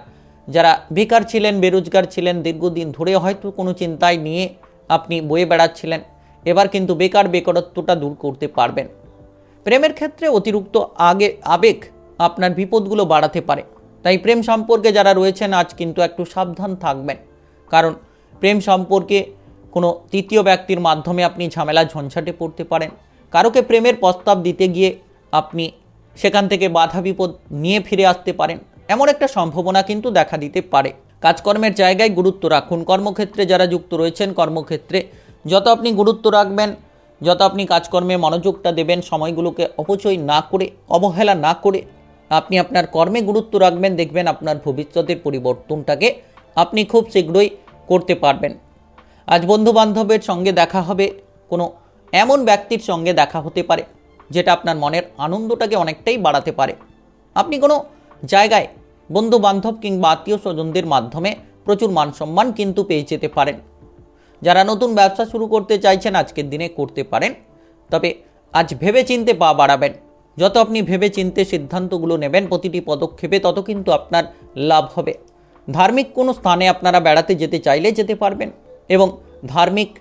যারা বেকার ছিলেন, বেরোজগার ছিলেন, দীর্ঘদিন ধরে হয়তো কোনো চিন্তায় নিয়ে আপনি বয়ে বেড়াচ্ছিলেন, এবার কিন্তু বেকারত্বটা দূর করতে পারবেন। প্রেমের ক্ষেত্রে অতিরিক্ত আবেগ আপনার বিপদগুলো বাড়াতে পারে, তাই প্রেম সম্পর্কে যারা রয়েছেন আজ কিন্তু একটু সাবধান থাকবেন। কারণ প্রেম সম্পর্কে কোনো তৃতীয় ব্যক্তির মাধ্যমে আপনি ঝামেলা ঝঞ্ঝাটে পড়তে পারেন। কারোকে প্রেমের প্রস্তাব দিতে গিয়ে আপনি সেখান থেকে বাধা বিপদ নিয়ে ফিরে আসতে পারেন, এমন একটা সম্ভাবনা কিন্তু দেখা দিতে পারে। কাজকর্মের জায়গায় গুরুত্ব রাখুন। কর্মক্ষেত্রে যারা যুক্ত রয়েছেন, কর্মক্ষেত্রে যত আপনি গুরুত্ব রাখবেন, যত আপনি কাজকর্মে মনোযোগটা দেবেন, সময়গুলোকে অপচয় না করে, অবহেলা না করে আপনি আপনার কর্মে গুরুত্ব রাখবেন, দেখবেন আপনার ভবিষ্যতের পরিবর্তনটাকে আপনি খুব শীঘ্রই করতে পারবেন। আজ বন্ধু বান্ধবের সঙ্গে দেখা হবে, কোনো এমন ব্যক্তির সঙ্গে দেখা হতে পারে যেটা আপনার মনের আনন্দটাকে অনেকটাই বাড়াতে পারে। আপনি কোনো জায়গায় বন্ধু বান্ধব কিংবা আত্মীয় স্বজনদের মাধ্যমে প্রচুর মান সম্মান কিন্তু পেয়ে যেতে পারেন। যারা নতুন ব্যবসা শুরু করতে চাইছেন, আজকের দিনে করতে পারেন। তবে আজ ভেবে চিনতে পা বাড়াবেন। যত আপনি ভেবে চিনতে সিদ্ধান্তগুলো নেবেন প্রতিটি পদক্ষেপে, তত কিন্তু আপনার লাভ হবে। ধার্মিক কোনো স্থানে আপনারা বেড়াতে যেতে চাইলে যেতে পারবেন এবং ধার্মিক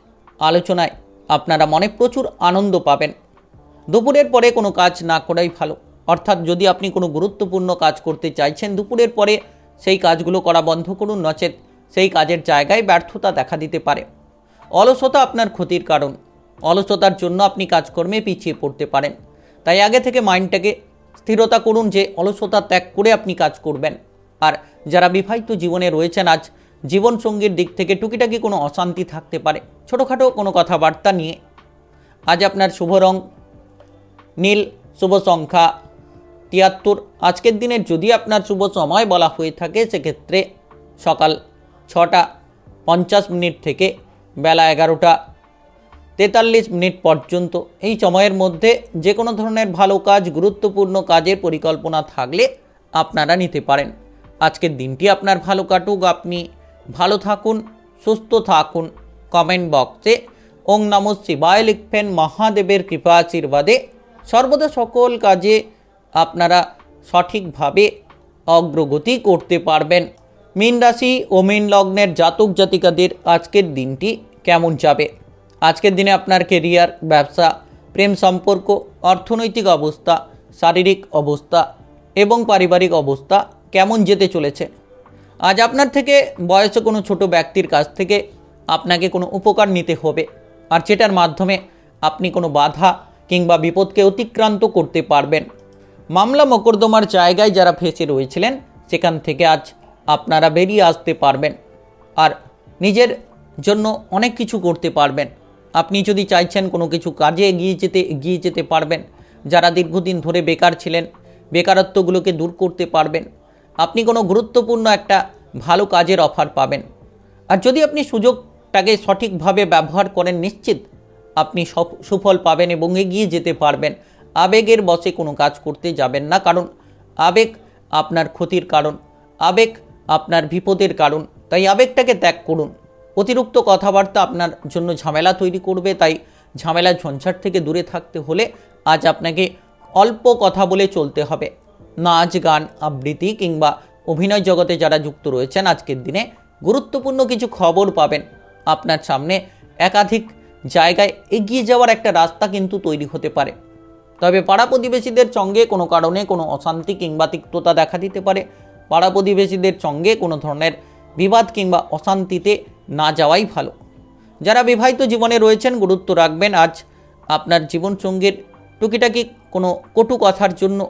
আলোচনায় আপনারা মনে প্রচুর আনন্দ পাবেন। দুপুরের পরে কোনো কাজ না করাই ভালো। অর্থাৎ যদি আপনি কোনো গুরুত্বপূর্ণ কাজ করতে চাইছেন, দুপুরের পরে সেই কাজগুলো করা বন্ধ করুন, নচেত সেই কাজের জায়গায় ব্যর্থতা দেখা দিতে পারে। অলসতা আপনার ক্ষতির কারণ। অলসতার জন্য আপনি কাজকর্মে পিছিয়ে পড়তে পারেন। তাই আগে থেকে মাইন্ডটাকে স্থিরতা করুন যে অলসতা ত্যাগ করে আপনি কাজ করবেন। আর যারা বিবাহিত জীবনে রয়েছেন, আজ জীবনসঙ্গীর দিক থেকে টুকিটাকি কোনো অশান্তি থাকতে পারে ছোটোখাটো কোনো কথাবার্তা নিয়ে। আজ আপনার শুভ রং নীল, শুভ সংখ্যা ৭৩। আজকের দিনের যদি আপনার শুভ সময় বলা হয়ে থাকে সেক্ষেত্রে সকাল ৬টা ৫০ থেকে বেলা ১১টা ৪৩ পর্যন্ত। এই সময়ের মধ্যে যে কোনো ধরনের ভালো কাজ, গুরুত্বপূর্ণ কাজের পরিকল্পনা থাকলে আপনারা নিতে পারেন। আজকের দিনটি আপনার ভালো কাটুক, আপনি ভালো থাকুন, সুস্থ থাকুন। কমেন্ট বক্সে ওং নমঃ শিবায় লিখবেন। মহাদেবের কৃপা আশীর্বাদে সর্বদা সকল কাজে আপনারা সঠিকভাবে অগ্রগতি করতে পারবেন। মীন রাশি ও মীন লগ্নের জাতক জাতিকাদের আজকের দিনটি কেমন যাবে? আজকের দিনে আপনার কেরিয়ার, ব্যবসা, প্রেম সম্পর্ক, অর্থনৈতিক অবস্থা, শারীরিক অবস্থা এবং পারিবারিক অবস্থা কেমন যেতে চলেছে? আজ আপনার থেকে বয়সে কোনো ছোট ব্যক্তির কাছ থেকে আপনাকে কোনো উপকার নিতে হবে, আর যেটার মাধ্যমে আপনি কোনো বাধা কিংবা বিপদকে অতিক্রান্ত করতে পারবেন। মামলা মোকদ্দমার জায়গায় যারা ফেঁসে রয়েছিলেন সেখান থেকে আজ আপনারা বেরিয়ে আসতে পারবেন আর নিজের জন্য অনেক কিছু করতে পারবেন। আপনি যদি চাইছেন কোনো কিছু কাজে এগিয়ে যেতে পারবেন। যারা দীর্ঘদিন ধরে বেকার ছিলেন, বেকারত্বগুলোকে দূর করতে পারবেন। আপনি কোনো গুরুত্বপূর্ণ একটা ভালো কাজের অফার পাবেন। আর যদি আপনি সুযোগটাকে সঠিকভাবে ব্যবহার করেন, নিশ্চিত আপনি সুফল পাবেন এবং এগিয়ে যেতে পারবেন। আবেগের বশে কোনো কাজ করতে যাবেন না, কারণ আবেগ আপনার ক্ষতির কারণ, আবেগ আপনার বিপদের কারণ। তাই আবেগটাকে ত্যাগ করুন। অতিরিক্ত কথাবার্তা আপনার জন্য ঝামেলা তৈরি করবে, তাই ঝামেলা ঝঞ্ঝাট থেকে দূরে থাকতে হলে আজ আপনাকে অল্প কথা বলে চলতে হবে। নাচ, গান, আবৃত্তি কিংবা অভিনয় জগতে যারা যুক্ত রয়েছেন আজকের দিনে গুরুত্বপূর্ণ কিছু খবর পাবেন। আপনার সামনে একাধিক জায়গায় এগিয়ে যাওয়ার একটা রাস্তা কিন্তু তৈরি হতে পারে। তবে পাড়া প্রতিবেশীদের সঙ্গে কোনো কারণে কোনো অশান্তি কিংবা তিক্ততা দেখা দিতে পারে। পাড়া প্রতিবেশীদের সঙ্গে কোনো ধরনের বিবাদ কিংবা অশান্তিতে না যাওয়াই ভালো। যারা বিবাহিত জীবনে রয়েছেন গুরুত্ব রাখবেন। আজ আপনার জীবনসঙ্গীর টুকিটাকি কোনো কটু কথার জন্য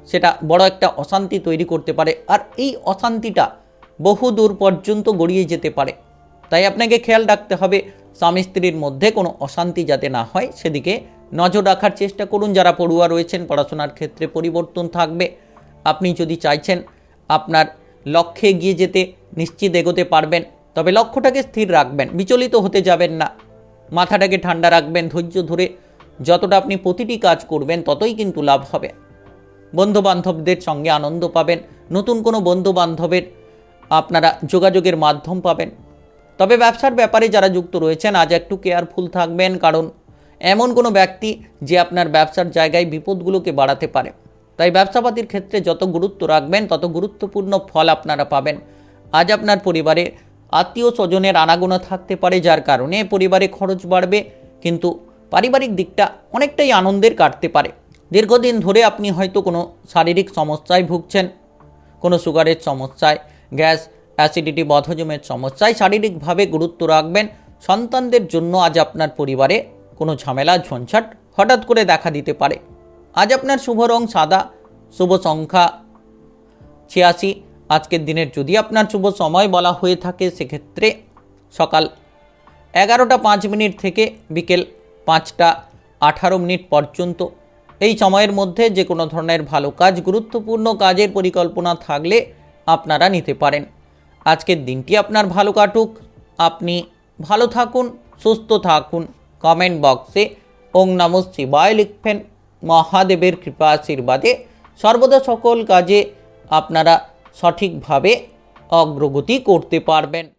সেটা বড় একটা অশান্তি তৈরি করতে পারে, আর এই অশান্তিটা বহু দূর পর্যন্ত গড়িয়ে যেতে পারে। তাই আপনাকে খেয়াল রাখতে হবে স্বামী স্ত্রীর মধ্যে কোনো অশান্তি যাতে না হয়, সেদিকে নজর রাখার চেষ্টা করুন। যারা পড়ুয়া রয়েছেন পড়াশোনার ক্ষেত্রে পরিবর্তন থাকবে। আপনি যদি চাইছেন আপনার লক্ষ্যে এগিয়ে যেতে, নিশ্চিত এগোতে পারবেন। তবে লক্ষ্যটাকে স্থির রাখবেন, বিচলিত হতে যাবেন না। মাথাটাকে ঠান্ডা রাখবেন, ধৈর্য ধরে যতটা আপনি প্রতিটি কাজ করবেন ততই কিন্তু লাভ হবে। বন্ধুবান্ধবদের সঙ্গে আনন্দ পাবেন, নতুন কোনো বন্ধুবান্ধবের আপনারা যোগাযোগের মাধ্যম পাবেন। তবে ব্যবসার ব্যাপারে যারা যুক্ত রয়েছেন আজ একটু কেয়ারফুল থাকবেন, কারণ এমন কোনো ব্যক্তি যে আপনার ব্যবসার জায়গায় বিপদগুলোকে বাড়াতে পারে। তাই ব্যবসাপাতির ক্ষেত্রে যত গুরুত্ব রাখবেন তত গুরুত্বপূর্ণ ফল আপনারা পাবেন। আজ আপনার পরিবারে আত্মীয় স্বজনের আনাগোনা থাকতে পারে, যার কারণে পরিবারে খরচ বাড়বে, কিন্তু পারিবারিক দিকটা অনেকটাই আনন্দের কাটতে পারে। দীর্ঘদিন ধরে আপনি হয়তো কোনো শারীরিক সমস্যায় ভুগছেন, কোনো সুগারের সমস্যায়, গ্যাস, অ্যাসিডিটি, বদহজমের সমস্যায় শারীরিকভাবে গুরুত্ব রাখবেন। সন্তানদের জন্য আজ আপনার পরিবারে কোনো ঝামেলা ঝঞ্ঝাট হঠাৎ করে দেখা দিতে পারে। আজ আপনার শুভ রং সাদা, শুভ সংখ্যা ৮৬। আজকের দিনের যদি আপনার শুভ সময় বলা হয়ে থাকে সেক্ষেত্রে সকাল ১১টা ৫ থেকে বিকেল ৫টা ১৮ পর্যন্ত। এই সময়ের মধ্যে যে কোনো ধরনের ভালো কাজ, গুরুত্বপূর্ণ কাজের পরিকল্পনা থাকলে আপনারা নিতে পারেন। আজকের দিনটি আপনার ভালো কাটুক, আপনি ভালো থাকুন, সুস্থ থাকুন। কমেন্ট বক্সে ওং নমঃ শিবায় লিখবেন। মহাদেবের কৃপা আশীর্বাদে সর্বদা সকল কাজে আপনারা সঠিকভাবে অগ্রগতি করতে পারবেন।